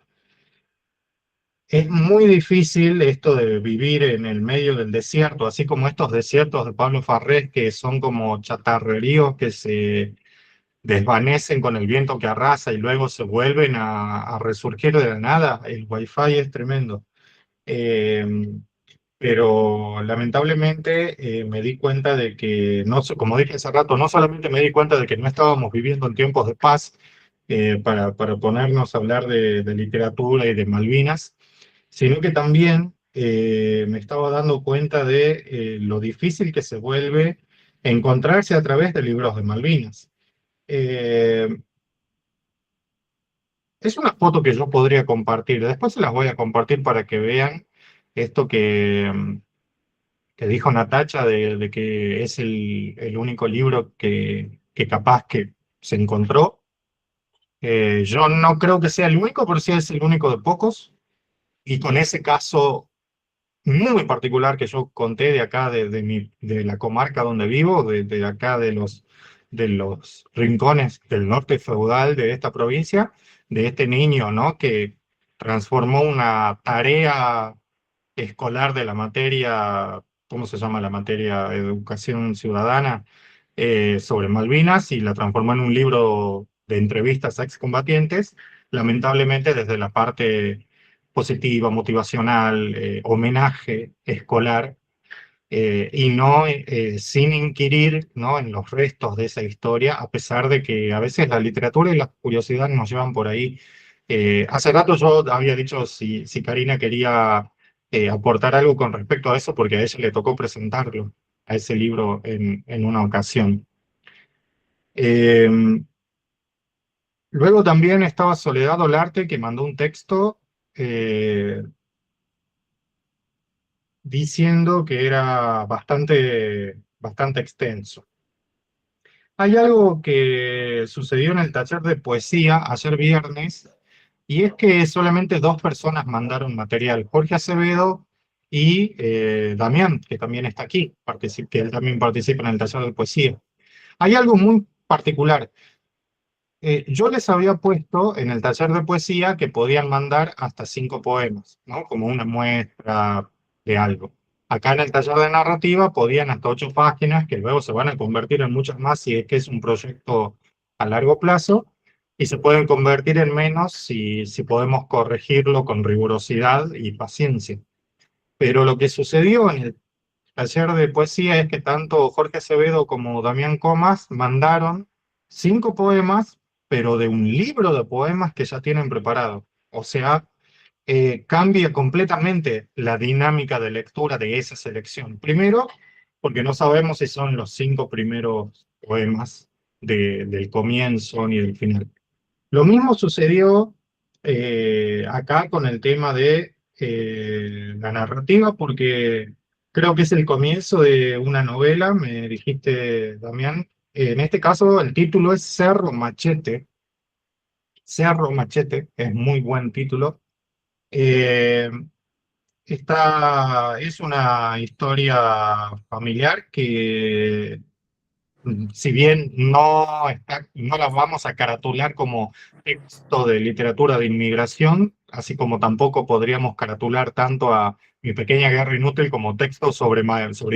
Es muy difícil esto de vivir en el medio del desierto, así como estos desiertos de Pablo Farrés, que son como chatarreríos que se desvanecen con el viento que arrasa y luego se vuelven a resurgir de la nada. El wifi es tremendo. Eh, pero lamentablemente me di cuenta de que, no, como dije hace rato, no solamente me di cuenta de que no estábamos viviendo en tiempos de paz, para ponernos a hablar de literatura y de Malvinas, sino que también me estaba dando cuenta de lo difícil que se vuelve encontrarse a través de libros de Malvinas. Eh, es una foto que yo podría compartir, después se las voy a compartir para que vean esto que dijo Natacha de que es el único libro que capaz que se encontró. Yo no creo que sea el único, pero sí es el único de pocos, y con ese caso muy particular que yo conté de acá, de la comarca donde vivo, de acá de los rincones del norte feudal de esta provincia, de este niño, ¿no? Que transformó una tarea escolar de la materia, ¿cómo se llama la materia? Educación ciudadana, sobre Malvinas, y la transformó en un libro de entrevistas a excombatientes, lamentablemente desde la parte positiva, motivacional, homenaje escolar, y no sin inquirir, ¿no?, en los restos de esa historia, a pesar de que a veces la literatura y la curiosidad nos llevan por ahí. Hace rato yo había dicho si Karina quería aportar algo con respecto a eso, porque a ella le tocó presentarlo, a ese libro en una ocasión. Eh, Luego también estaba Soledad Olarte, que mandó un texto diciendo que era bastante extenso. Hay algo que sucedió en el taller de poesía ayer viernes, y es que solamente dos personas mandaron material: Jorge Acevedo y Damián, que también está aquí, que él también participa en el taller de poesía. Hay algo muy particular. Yo les había puesto en el taller de poesía que podían mandar hasta 5 poemas, ¿no?, como una muestra de algo. Acá en el taller de narrativa podían hasta 8 páginas, que luego se van a convertir en muchas más si es que es un proyecto a largo plazo, y se pueden convertir en menos si podemos corregirlo con rigurosidad y paciencia. Pero lo que sucedió en el taller de poesía es que tanto Jorge Acevedo como Damián Comas mandaron 5 poemas, pero de un libro de poemas que ya tienen preparado. O sea, cambia completamente la dinámica de lectura de esa selección. Primero, porque no sabemos si son los 5 primeros poemas del comienzo ni del final. Lo mismo sucedió acá con el tema de la narrativa, porque creo que es el comienzo de una novela, me dijiste, Damián. En este caso, el título es Cerro Machete. Cerro Machete es muy buen título. Eh, es una historia familiar que, si bien no la vamos a caratular como texto de literatura de inmigración, así como tampoco podríamos caratular tanto a Mi Pequeña Guerra Inútil como texto sobre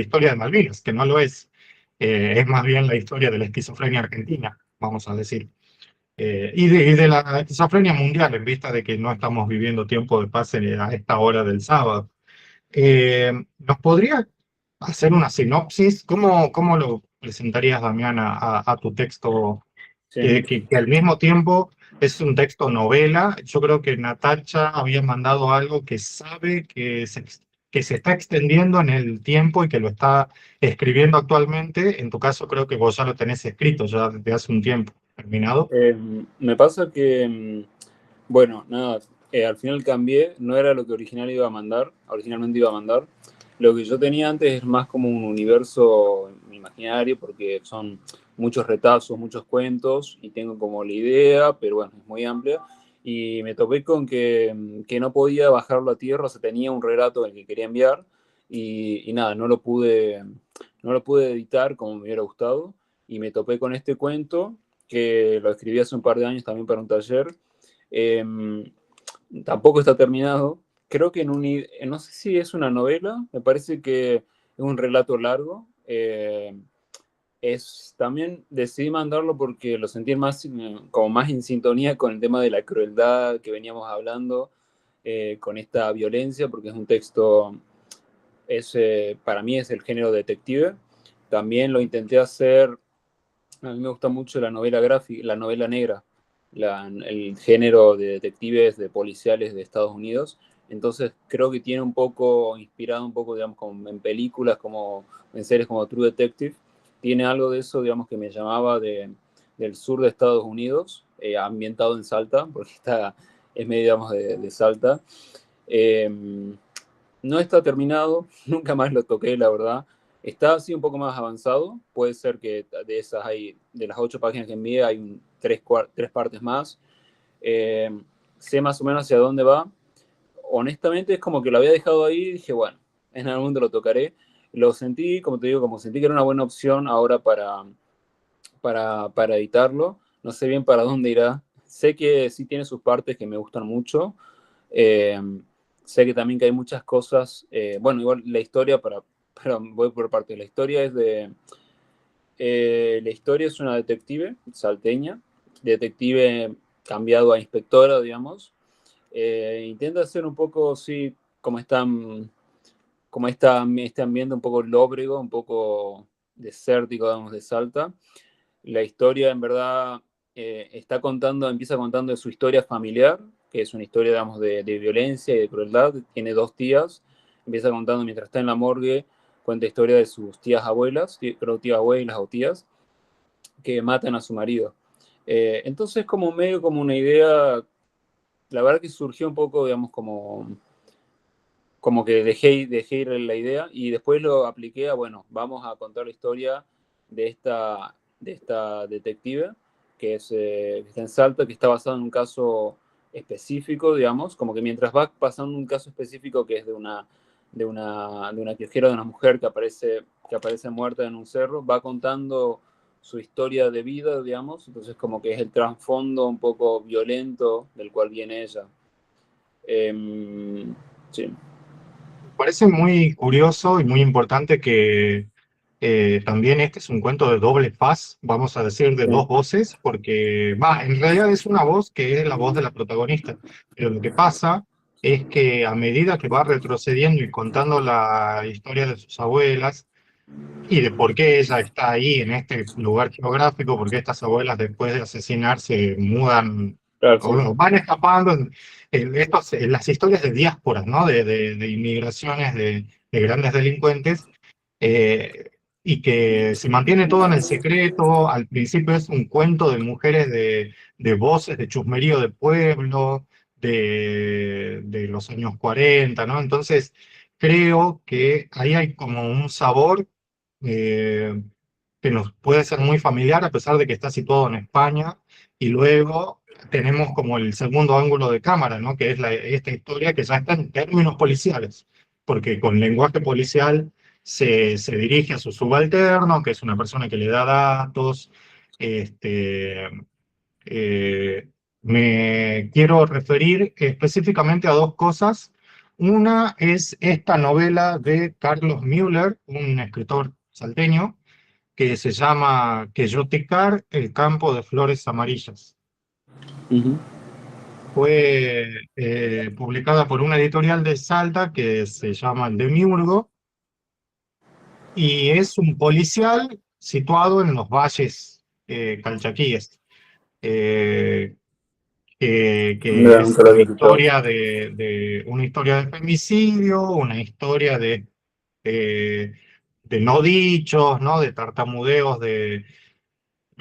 historia de Malvinas, que no lo es. Es más bien la historia de la esquizofrenia argentina, vamos a decir. Y de la esquizofrenia mundial, en vista de que no estamos viviendo tiempo de paz a esta hora del sábado. ¿Nos podría hacer una sinopsis? ¿Cómo lo presentarías, Damián, a tu texto, Sí. que al mismo tiempo es un texto novela? Yo creo que Natacha había mandado algo que sabe que se está extendiendo en el tiempo y que lo está escribiendo actualmente. En tu caso, creo que vos ya lo tenés escrito ya desde hace un tiempo. terminado. Me pasa que, bueno, nada, al final cambié, no era lo que originalmente iba a mandar. Lo que yo tenía antes es más como un universo imaginario, porque son muchos retazos, muchos cuentos, y tengo como la idea, pero bueno, es muy amplia. Y me topé con que no podía bajarlo a tierra, o sea, tenía un relato el que quería enviar, y nada, no lo pude editar como me hubiera gustado, y me topé con este cuento que lo escribí hace un par de años también para un taller. Eh, Tampoco está terminado. Creo que no sé si es una novela, me parece que es un relato largo. También decidí mandarlo porque lo sentí más, como más en sintonía con el tema de la crueldad que veníamos hablando, con esta violencia, porque es un texto, para mí es el género detective. También lo intenté hacer. A mí me gusta mucho la novela gráfica, la novela negra, el género de detectives, de policiales de Estados Unidos. Entonces creo que tiene un poco, inspirado un poco, digamos, como en películas, como en series como True Detective. Tiene algo de eso, digamos, que me llamaba del sur de Estados Unidos, ambientado en Salta, porque es medio, digamos, de Salta. Eh, no está terminado, nunca más lo toqué, la verdad. Está así un poco más avanzado. Puede ser que de las 8 páginas que envié, hay tres partes más. Eh, Sé más o menos hacia dónde va. Honestamente, es como que lo había dejado ahí y dije, bueno, en algún momento lo tocaré. Lo sentí, como te digo, como sentí que era una buena opción ahora para editarlo. No sé bien para dónde irá. Sé que sí tiene sus partes que me gustan mucho. Eh, Sé que también que hay muchas cosas. Bueno, igual la historia, voy por partes. La historia es una detective salteña, detective cambiado a inspectora, digamos. Intenta hacer un poco, sí, este ambiente un poco lóbrego, un poco desértico, digamos, de Salta. La historia, en verdad, empieza contando de su historia familiar, que es una historia, digamos, de violencia y de crueldad. Tiene 2 tías. Empieza contando mientras está en la morgue, cuenta historia de sus tías abuelas, creo tías abuelas o tías, que matan a su marido. Entonces, como medio como una idea, la verdad que surgió un poco, digamos, como que dejé ir la idea y después lo apliqué a, bueno, vamos a contar la historia de esta detective que está en Salta, que está basado en un caso específico, digamos, como que mientras va pasando un caso específico que es de una piojera, de una mujer que aparece muerta en un cerro, va contando su historia de vida, digamos, entonces como que es el trasfondo un poco violento del cual viene ella. Sí. Parece muy curioso y muy importante que también este es un cuento de doble faz, vamos a decir, de dos voces, porque en realidad es una voz que es la voz de la protagonista, pero lo que pasa es que a medida que va retrocediendo y contando la historia de sus abuelas y de por qué ella está ahí en este lugar geográfico, porque estas abuelas después de asesinar se mudan Claro, o sí. bueno, van escapando, las historias de diásporas, ¿no? De inmigraciones de grandes delincuentes, eh, y que se mantiene todo en el secreto. Al principio es un cuento de mujeres de voces, de chusmerío de pueblo, de los años 40, ¿no? Entonces, creo que ahí hay como un sabor eh, que nos puede ser muy familiar a pesar de que está situado en España, y luego tenemos como el segundo ángulo de cámara, ¿no? Que es esta historia que ya está en términos policiales, porque con lenguaje policial se dirige a su subalterno, que es una persona que le da datos. este, Me quiero referir específicamente a dos cosas. Una es esta novela de Carlos Müller, un escritor salteño, que se llama Queyotecar, el campo de flores amarillas. Uh-huh. Fue publicada por una editorial de Salta que se llama El Demiurgo, y es un policial situado en los valles calchaquíes. Eh, que Mira, es nunca lo una había escuchado. historia una historia de femicidio, una historia de no dichos, ¿no? De tartamudeos, de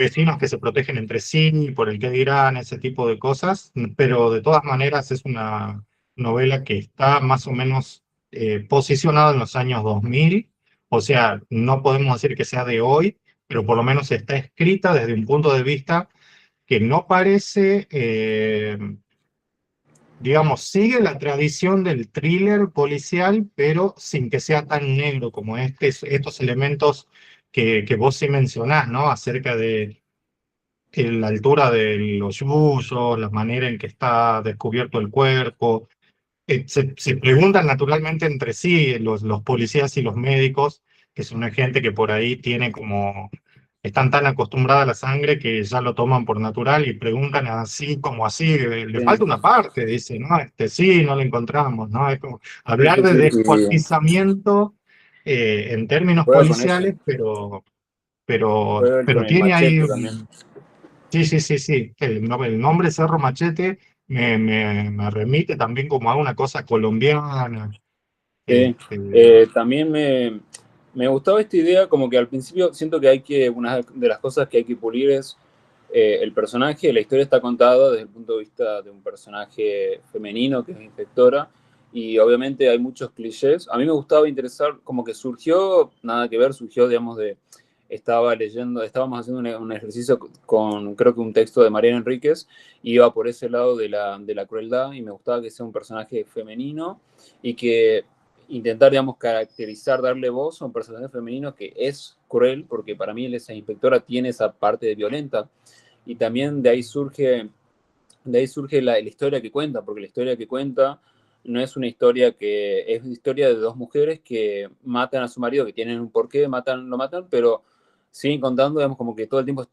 vecinos que se protegen entre sí, por el qué dirán, ese tipo de cosas, pero de todas maneras es una novela que está más o menos posicionada en los años 2000, o sea, no podemos decir que sea de hoy, pero por lo menos está escrita desde un punto de vista que no parece, digamos, sigue la tradición del thriller policial, pero sin que sea tan negro como estos elementos que vos sí mencionás, ¿no? Acerca de la altura de los yuyos, la manera en que está descubierto el cuerpo. Se preguntan naturalmente entre sí los policías y los médicos, que son gente que por ahí tiene como, están tan acostumbradas a la sangre que ya lo toman por natural y preguntan así como así, le falta una parte, dice, ¿no? Sí, no la encontramos, ¿no? Es como hablar de Sí, descuartizamiento en términos juega con eso. policiales, Juega con pero el tiene ahí machete también. Sí, sí, sí, sí. El nombre Cerro Machete me remite también como a una cosa colombiana. Sí. Este, También me gustaba esta idea, como que al principio siento que una de las cosas que hay que pulir es el personaje. La historia está contada desde el punto de vista de un personaje femenino que es inspectora, y obviamente hay muchos clichés. A mí me gustaba interesar, como que surgió, nada que ver, surgió, digamos, estábamos haciendo un ejercicio con, creo que un texto de Mariana Enríquez, y iba por ese lado de la crueldad, y me gustaba que sea un personaje femenino, y que intentar, digamos, caracterizar, darle voz a un personaje femenino que es cruel, porque para mí esa inspectora tiene esa parte de violenta, y también de ahí surge la historia que cuenta, porque la historia que cuenta no es una historia que, es una historia de dos mujeres que matan a su marido, que tienen un porqué, lo matan, pero siguen contando, digamos, como que todo el tiempo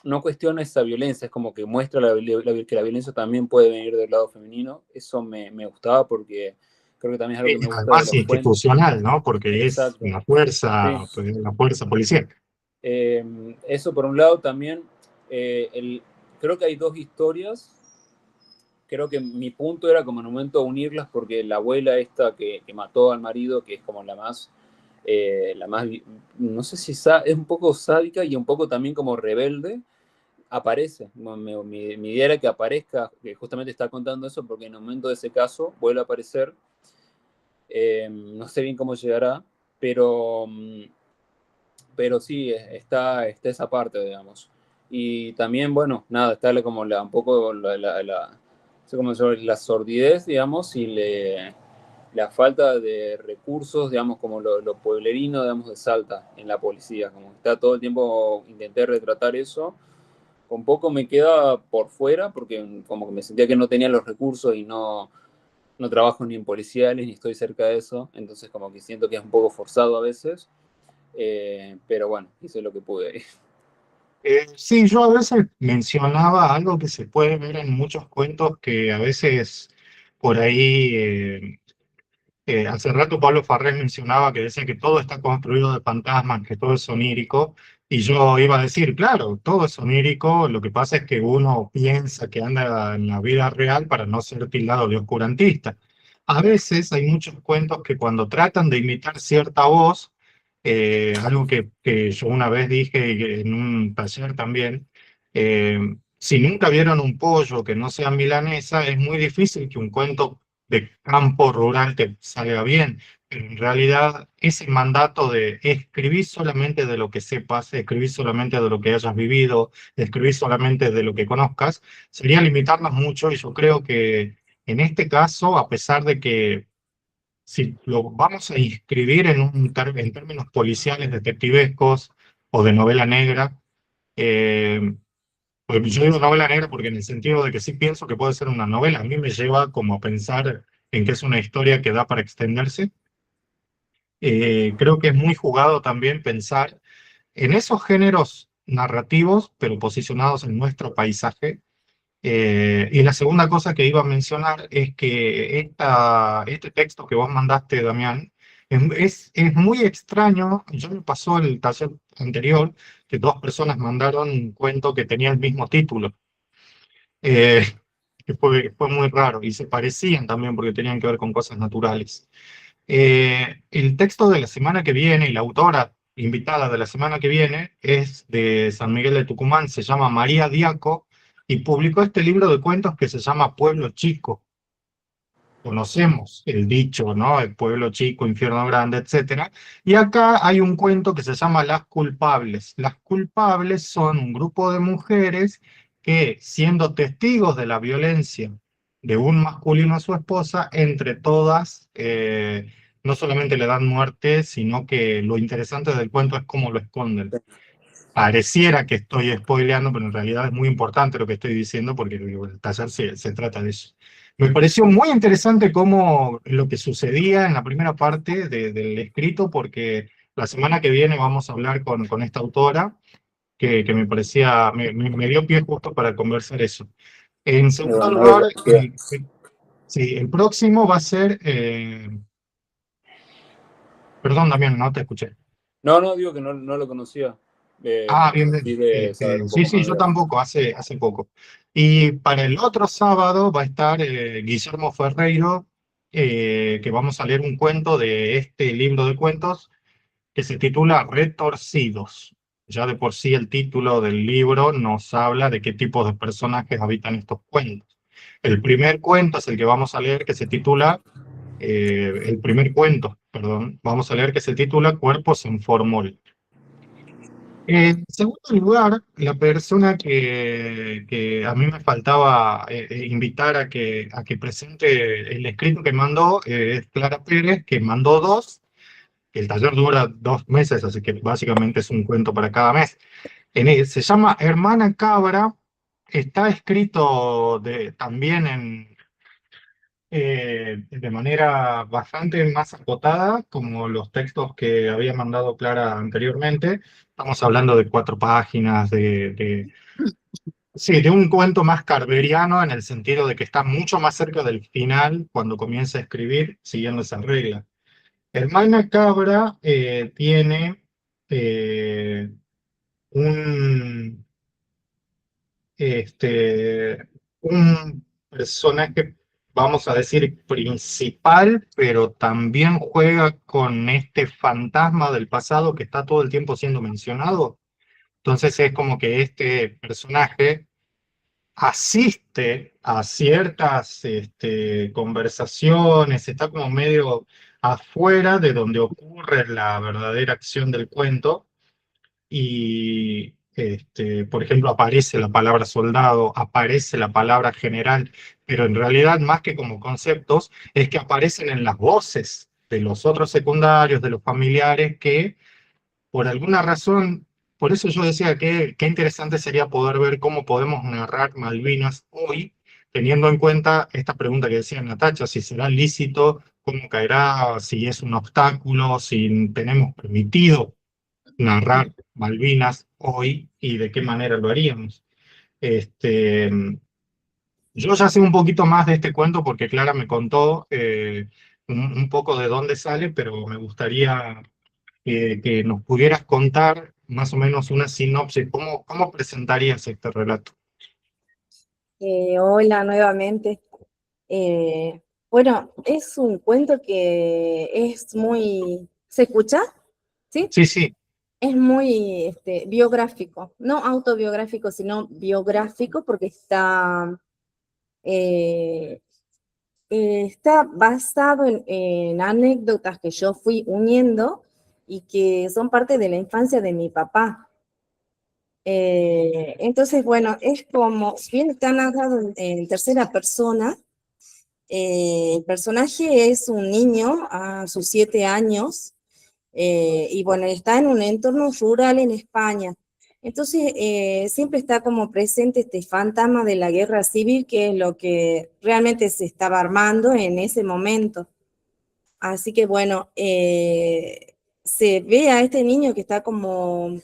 no cuestiona esa violencia, es como que muestra que la violencia también puede venir del lado femenino. Eso me gustaba porque creo que también es algo que y me gusta de además los cuentos. institucional, ¿no? Porque es Exacto, sí. una fuerza policial. Eso por un lado también, creo que hay dos historias. Creo que mi punto era como en un momento unirlas porque la abuela esta que mató al marido, que es como la más, no sé si es un poco sádica y un poco también como rebelde, aparece. Mi idea era que aparezca, que justamente está contando eso porque en el momento de ese caso vuelve a aparecer. No sé bien cómo llegará, pero, pero sí, está esa parte, digamos. Y también, bueno, nada, está como un poco no sé cómo decirlo, la sordidez, digamos, y la falta de recursos, digamos, como lo pueblerino, digamos, de Salta en la policía. Como está todo el tiempo, intenté retratar eso. Con poco me queda por fuera, porque como que me sentía que no tenía los recursos y no trabajo ni en policiales, ni estoy cerca de eso. Entonces como que siento que es un poco forzado a veces. Pero bueno, hice lo que pude. Sí, yo a veces mencionaba algo que se puede ver en muchos cuentos que a veces por ahí, hace rato Pablo Farrés mencionaba que decía que todo está construido de fantasmas, que todo es onírico, y yo iba a decir, claro, todo es onírico, lo que pasa es que uno piensa que anda en la vida real para no ser tildado de oscurantista. A veces hay muchos cuentos que cuando tratan de imitar cierta voz, algo que yo una vez dije en un taller también, si nunca vieron un pollo que no sea milanesa, es muy difícil que un cuento de campo rural te salga bien. Pero en realidad ese mandato de escribir solamente de lo que sepas, escribir solamente de lo que hayas vivido, escribir solamente de lo que conozcas, sería limitarnos mucho y yo creo que en este caso, a pesar de que si lo vamos a inscribir en términos policiales, detectivescos o de novela negra, eh, pues yo digo novela negra porque en el sentido de que sí pienso que puede ser una novela, a mí me lleva como a pensar en que es una historia que da para extenderse. Creo que es muy jugado también pensar en esos géneros narrativos, pero posicionados en nuestro paisaje. Y la segunda cosa que iba a mencionar es que este texto que vos mandaste, Damián, es muy extraño. Yo me pasó el taller anterior que dos personas mandaron un cuento que tenía el mismo título, eh, que fue muy raro y se parecían también porque tenían que ver con cosas naturales. El texto de la semana que viene y la autora invitada de la semana que viene es de San Miguel de Tucumán, se llama María Diaco, y publicó este libro de cuentos que se llama Pueblo Chico. Conocemos el dicho, ¿no? El pueblo chico, infierno grande, etcétera. Y acá hay un cuento que se llama Las Culpables. Las culpables son un grupo de mujeres que, siendo testigos de la violencia de un masculino a su esposa, entre todas, no solamente le dan muerte, sino que lo interesante del cuento es cómo lo esconden. Pareciera que estoy spoileando, pero en realidad es muy importante lo que estoy diciendo porque digo, el taller se trata de eso. Me pareció muy interesante cómo lo que sucedía en la primera parte del escrito, porque la semana que viene vamos a hablar con esta autora, que me parecía, me dio pie justo para conversar eso. En segundo Bueno, lugar, bien. sí, el próximo va a ser, perdón, Damián, no te escuché. No, digo que no lo conocía. Ah, bien, Sí bien. de saber un Sí, poco sí, más yo de él. tampoco, hace poco. Y para el otro sábado va a estar Guillermo Ferreiro, que vamos a leer un cuento de este libro de cuentos que se titula Retorcidos. Ya de por sí el título del libro nos habla de qué tipos de personajes habitan estos cuentos. El primer cuento es el que vamos a leer, que se titula, el primer cuento, perdón, vamos a leer que se titula Cuerpos en Formol. En segundo lugar, la persona que a mí me faltaba invitar a que presente el escrito que mandó es Clara Pérez, que mandó dos. El taller dura 2 meses, así que básicamente es un cuento para cada mes. Se llama Hermana Cabra, está escrito también de manera bastante más acotada, como los textos que había mandado Clara anteriormente. Estamos hablando de 4 páginas, sí, de un cuento más carveriano en el sentido de que está mucho más cerca del final cuando comienza a escribir, siguiendo esa regla. Hermana Cabra tiene eh, un, un personaje, vamos a decir, principal, pero también juega con este fantasma del pasado que está todo el tiempo siendo mencionado. Entonces es como que este personaje asiste a ciertas conversaciones, está como medio afuera de donde ocurre la verdadera acción del cuento y, por ejemplo, aparece la palabra soldado, aparece la palabra general, pero en realidad más que como conceptos es que aparecen en las voces de los otros secundarios, de los familiares que por alguna razón, por eso yo decía que qué interesante sería poder ver cómo podemos narrar Malvinas hoy, teniendo en cuenta esta pregunta que decía Natacha, si será lícito, cómo caerá, si es un obstáculo, si tenemos permitido narrar Malvinas hoy y de qué manera lo haríamos. Este, yo ya sé un poquito más de este cuento porque Clara me contó un poco de dónde sale, pero me gustaría que nos pudieras contar más o menos una sinopsis. ¿Cómo presentarías este relato? Hola nuevamente. Bueno, es un cuento que es muy... ¿Se escucha? ¿Sí? Sí, sí, Es muy biográfico, no autobiográfico, sino biográfico porque eh, está basado en anécdotas que yo fui uniendo y que son parte de la infancia de mi papá. Entonces, bueno, es como, si bien está narrado en tercera persona, el personaje es un niño a sus 7 años, y bueno, está en un entorno rural en España. Entonces, siempre está como presente este fantasma de la guerra civil, que es lo que realmente se estaba armando en ese momento. Así que bueno, se ve a este niño que está como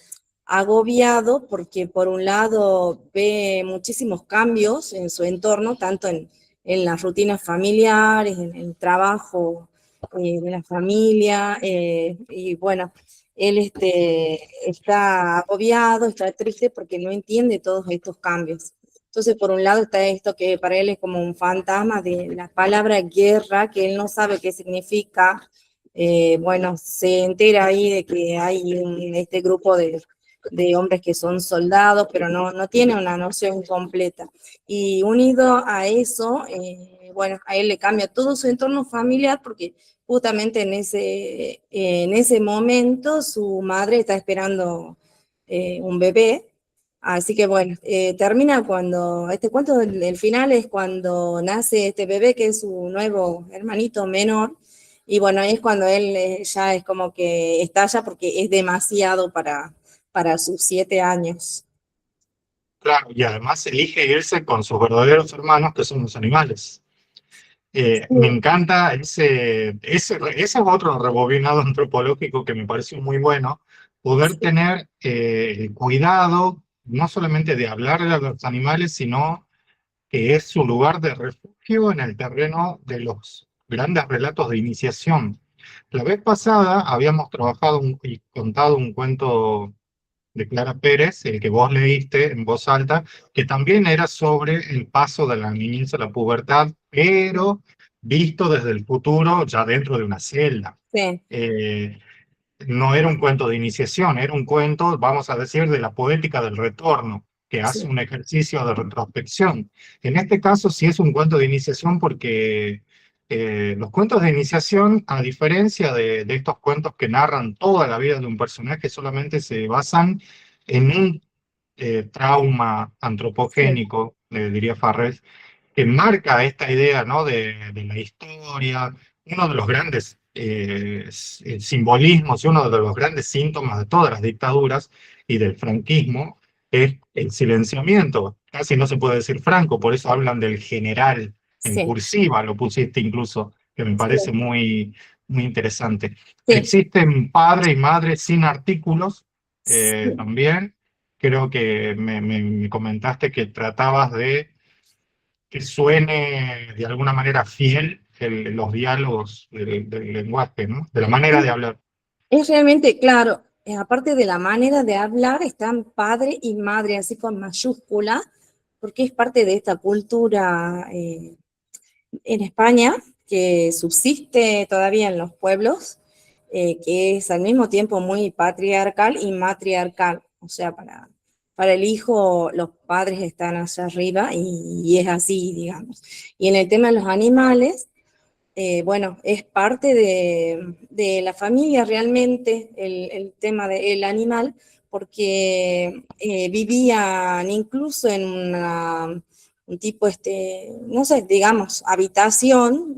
agobiado porque por un lado ve muchísimos cambios en su entorno, tanto en las rutinas familiares, en el trabajo de la familia, y bueno, él está agobiado, está triste porque no entiende todos estos cambios. Entonces, por un lado está esto que para él es como un fantasma de la palabra guerra, que él no sabe qué significa, bueno, se entera ahí de que hay este grupo de hombres que son soldados, pero no tiene una noción completa. Y unido a eso, bueno, a él le cambia todo su entorno familiar porque justamente en ese momento su madre está esperando un bebé. Así que bueno, termina cuando, este cuento, el final es cuando nace este bebé que es su nuevo hermanito menor, y bueno, ahí es cuando él ya es como que estalla porque es demasiado para sus 7 años. Claro, y además elige irse con sus verdaderos hermanos, que son los animales. Me Sí, encanta ese es otro rebobinado antropológico que me pareció muy bueno, poder sí, tener el cuidado no solamente de hablarle a los animales, sino que es su lugar de refugio en el terreno de los grandes relatos de iniciación. La vez pasada habíamos trabajado y contado un cuento de Clara Pérez, el que vos leíste en voz alta, que también era sobre el paso de la niñez a la pubertad, pero visto desde el futuro, ya dentro de una celda. sí, Eh, no era un cuento de iniciación, era un cuento, vamos a decir, de la poética del retorno, que hace sí, un ejercicio de retrospección. En este caso sí es un cuento de iniciación porque los cuentos de iniciación, a diferencia de estos cuentos que narran toda la vida de un personaje, solamente se basan en un trauma sí, antropogénico, diría Farrell, que marca esta idea, ¿no? de la historia, uno de los grandes simbolismos y uno de los grandes síntomas de todas las dictaduras y del franquismo es el silenciamiento. Casi no se puede decir franco, por eso hablan del general en sí, cursiva, lo pusiste incluso, que me parece sí, muy interesante. sí, Existen padre y madre sin artículos sí. también. Creo que me comentaste que tratabas de que suene de alguna manera fiel los diálogos del lenguaje, ¿no? De la manera de hablar. Es realmente, claro, aparte de la manera de hablar, están padre y madre, así con mayúscula, porque es parte de esta cultura en España que subsiste todavía en los pueblos, que es al mismo tiempo muy patriarcal y matriarcal. O sea, para el hijo los padres están allá arriba y es así, digamos. Y en el tema de los animales, bueno, es parte de la familia realmente el tema del animal, porque vivían incluso en un tipo, no sé, digamos, habitación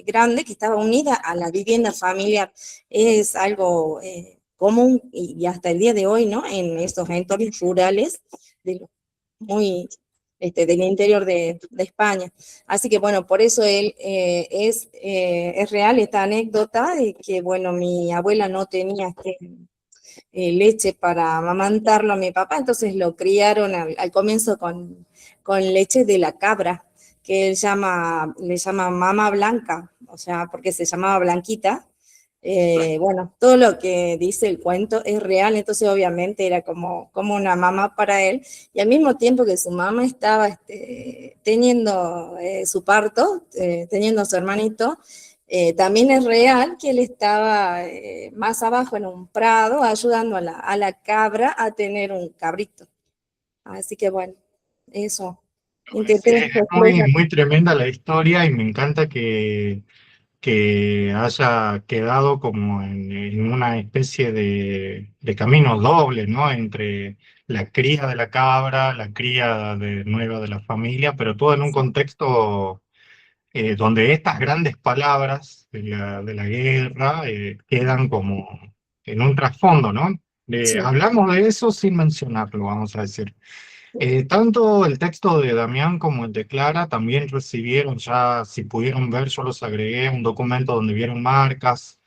grande que estaba unida a la vivienda familiar. Es algo común y hasta el día de hoy, ¿no? En estos entornos rurales de los muy del interior de España. Así que bueno, por eso él es real esta anécdota de que, bueno, mi abuela no tenía leche para amamantarlo a mi papá, entonces lo criaron al comienzo con leche de la cabra, que él le llama mama blanca, o sea, porque se llamaba Blanquita. Bueno, todo lo que dice el cuento es real, entonces obviamente era como una mamá para él, y al mismo tiempo que su mamá estaba teniendo su parto, teniendo a su hermanito, también es real que él estaba más abajo en un prado ayudando a la cabra a tener un cabrito. Así que bueno, eso. Intenté Es muy, expresar. muy tremenda la historia y me encanta que haya quedado como en una especie de camino doble, ¿no? Entre la cría de la cabra, la cría nueva de la familia, pero todo en un contexto donde estas grandes palabras de la guerra quedan como en un trasfondo, ¿no? Sí, Hablamos de eso sin mencionarlo, vamos a decir. Tanto el texto de Damián como el de Clara también recibieron ya, si pudieron ver, yo los agregué un documento donde vieron marcas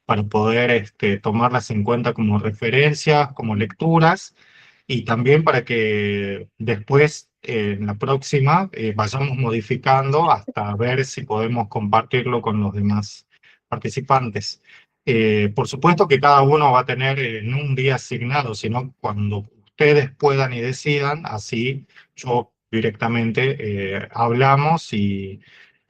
para poder tomarlas en cuenta como referencias, como lecturas, y también para que después, en la próxima, vayamos modificando hasta ver si podemos compartirlo con los demás participantes. Por supuesto que cada uno va a tener no un día asignado, sino cuando ustedes puedan y decidan, así yo directamente hablamos y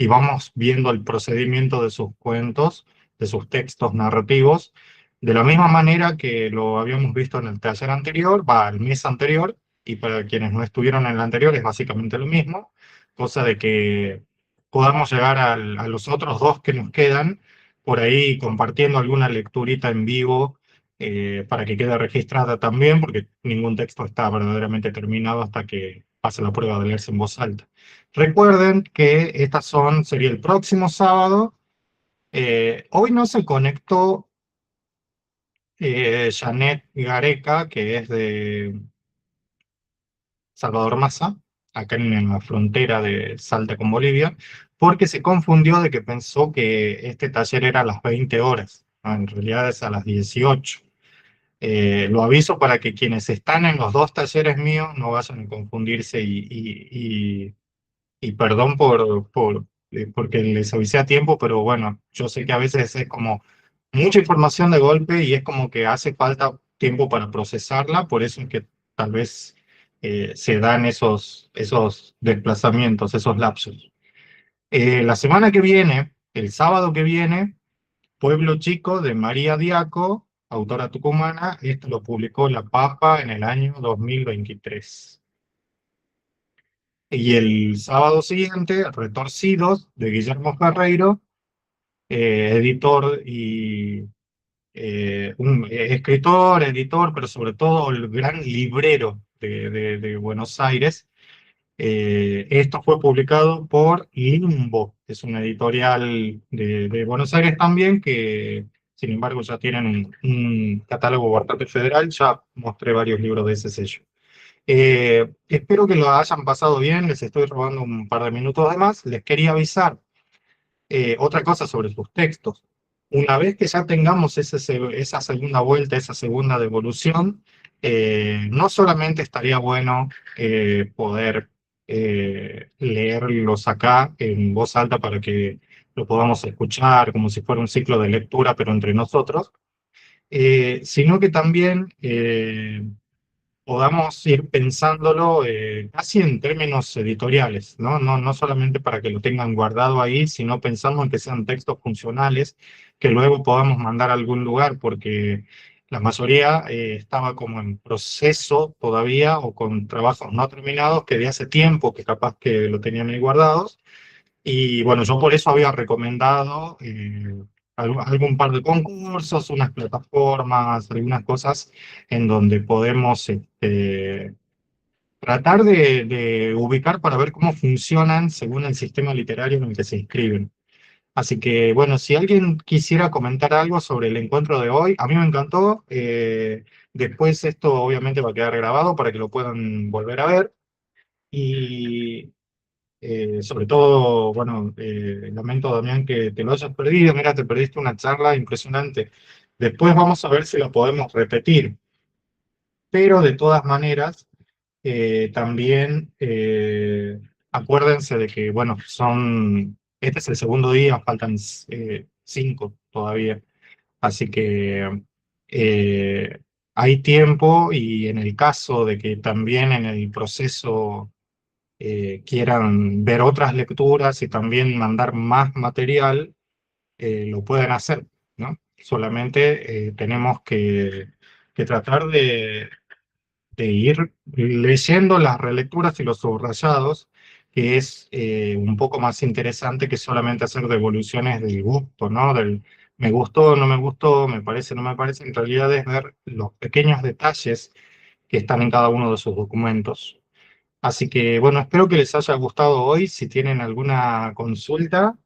vamos viendo el procedimiento de sus cuentos sus textos narrativos, de la misma manera que lo habíamos visto en el taller anterior, el mes anterior, y para quienes no estuvieron en el anterior es básicamente lo mismo, cosa de que podamos llegar a los otros dos que nos quedan, por ahí compartiendo alguna lecturita en vivo, para que quede registrada también, porque ningún texto está verdaderamente terminado hasta que pase la prueba de leerse en voz alta. Recuerden que sería el próximo sábado. Hoy no se conectó Janet Gareca, que es de Salvador Massa, acá en la frontera de Salta con Bolivia, porque se confundió de que pensó que este taller era a las 20 horas. En realidad es a las 18. Lo aviso para que quienes están en los dos talleres míos no vayan a confundirse y perdón porque les avisé a tiempo, pero bueno, yo sé que a veces es como mucha información de golpe y es como que hace falta tiempo para procesarla, por eso es que tal vez se dan esos desplazamientos, esos lapsos. La semana que viene, el sábado que viene, Pueblo Chico de María Diaco, autora tucumana, esto lo publicó La Papa en el año 2023. Y el sábado siguiente, Retorcidos, de Guillermo Ferreiro, editor y escritor, editor, pero sobre todo el gran librero de Buenos Aires. Esto fue publicado por Limbo, es una editorial de Buenos Aires también, que sin embargo ya tienen un catálogo bastante federal, ya mostré varios libros de ese sello. Espero que lo hayan pasado bien, les estoy robando un par de minutos de más. Les quería avisar otra cosa sobre sus textos. Una vez que ya tengamos esa segunda vuelta, esa segunda devolución, no solamente estaría bueno poder leerlos acá en voz alta para que lo podamos escuchar como si fuera un ciclo de lectura, pero entre nosotros, sino que también podamos ir pensándolo casi en términos editoriales, ¿no? No solamente para que lo tengan guardado ahí, sino pensando en que sean textos funcionales que luego podamos mandar a algún lugar, porque la mayoría estaba como en proceso todavía o con trabajos no terminados que de hace tiempo que capaz que lo tenían ahí guardados. Y bueno, yo por eso había recomendado algún par de concursos, unas plataformas, algunas cosas en donde podemos tratar de ubicar para ver cómo funcionan según el sistema literario en el que se inscriben. Así que bueno, si alguien quisiera comentar algo sobre el encuentro de hoy, a mí me encantó. Después esto obviamente va a quedar grabado para que lo puedan volver a ver. Y sobre todo, bueno, lamento, Damián, que te lo hayas perdido. Mira, te perdiste una charla impresionante. Después vamos a ver si la podemos repetir. Pero de todas maneras, también acuérdense de que, bueno, este es el segundo día, faltan 5 todavía. Así que hay tiempo y en el caso de que también en el proceso quieran ver otras lecturas y también mandar más material, lo pueden hacer, ¿no? Solamente tenemos que tratar de ir leyendo las relecturas y los subrayados, que es un poco más interesante que solamente hacer devoluciones del gusto, ¿no? Del me gustó, no me gustó, me parece, no me parece. En realidad es ver los pequeños detalles que están en cada uno de sus documentos. Así que, bueno, espero que les haya gustado hoy. Si tienen alguna consulta,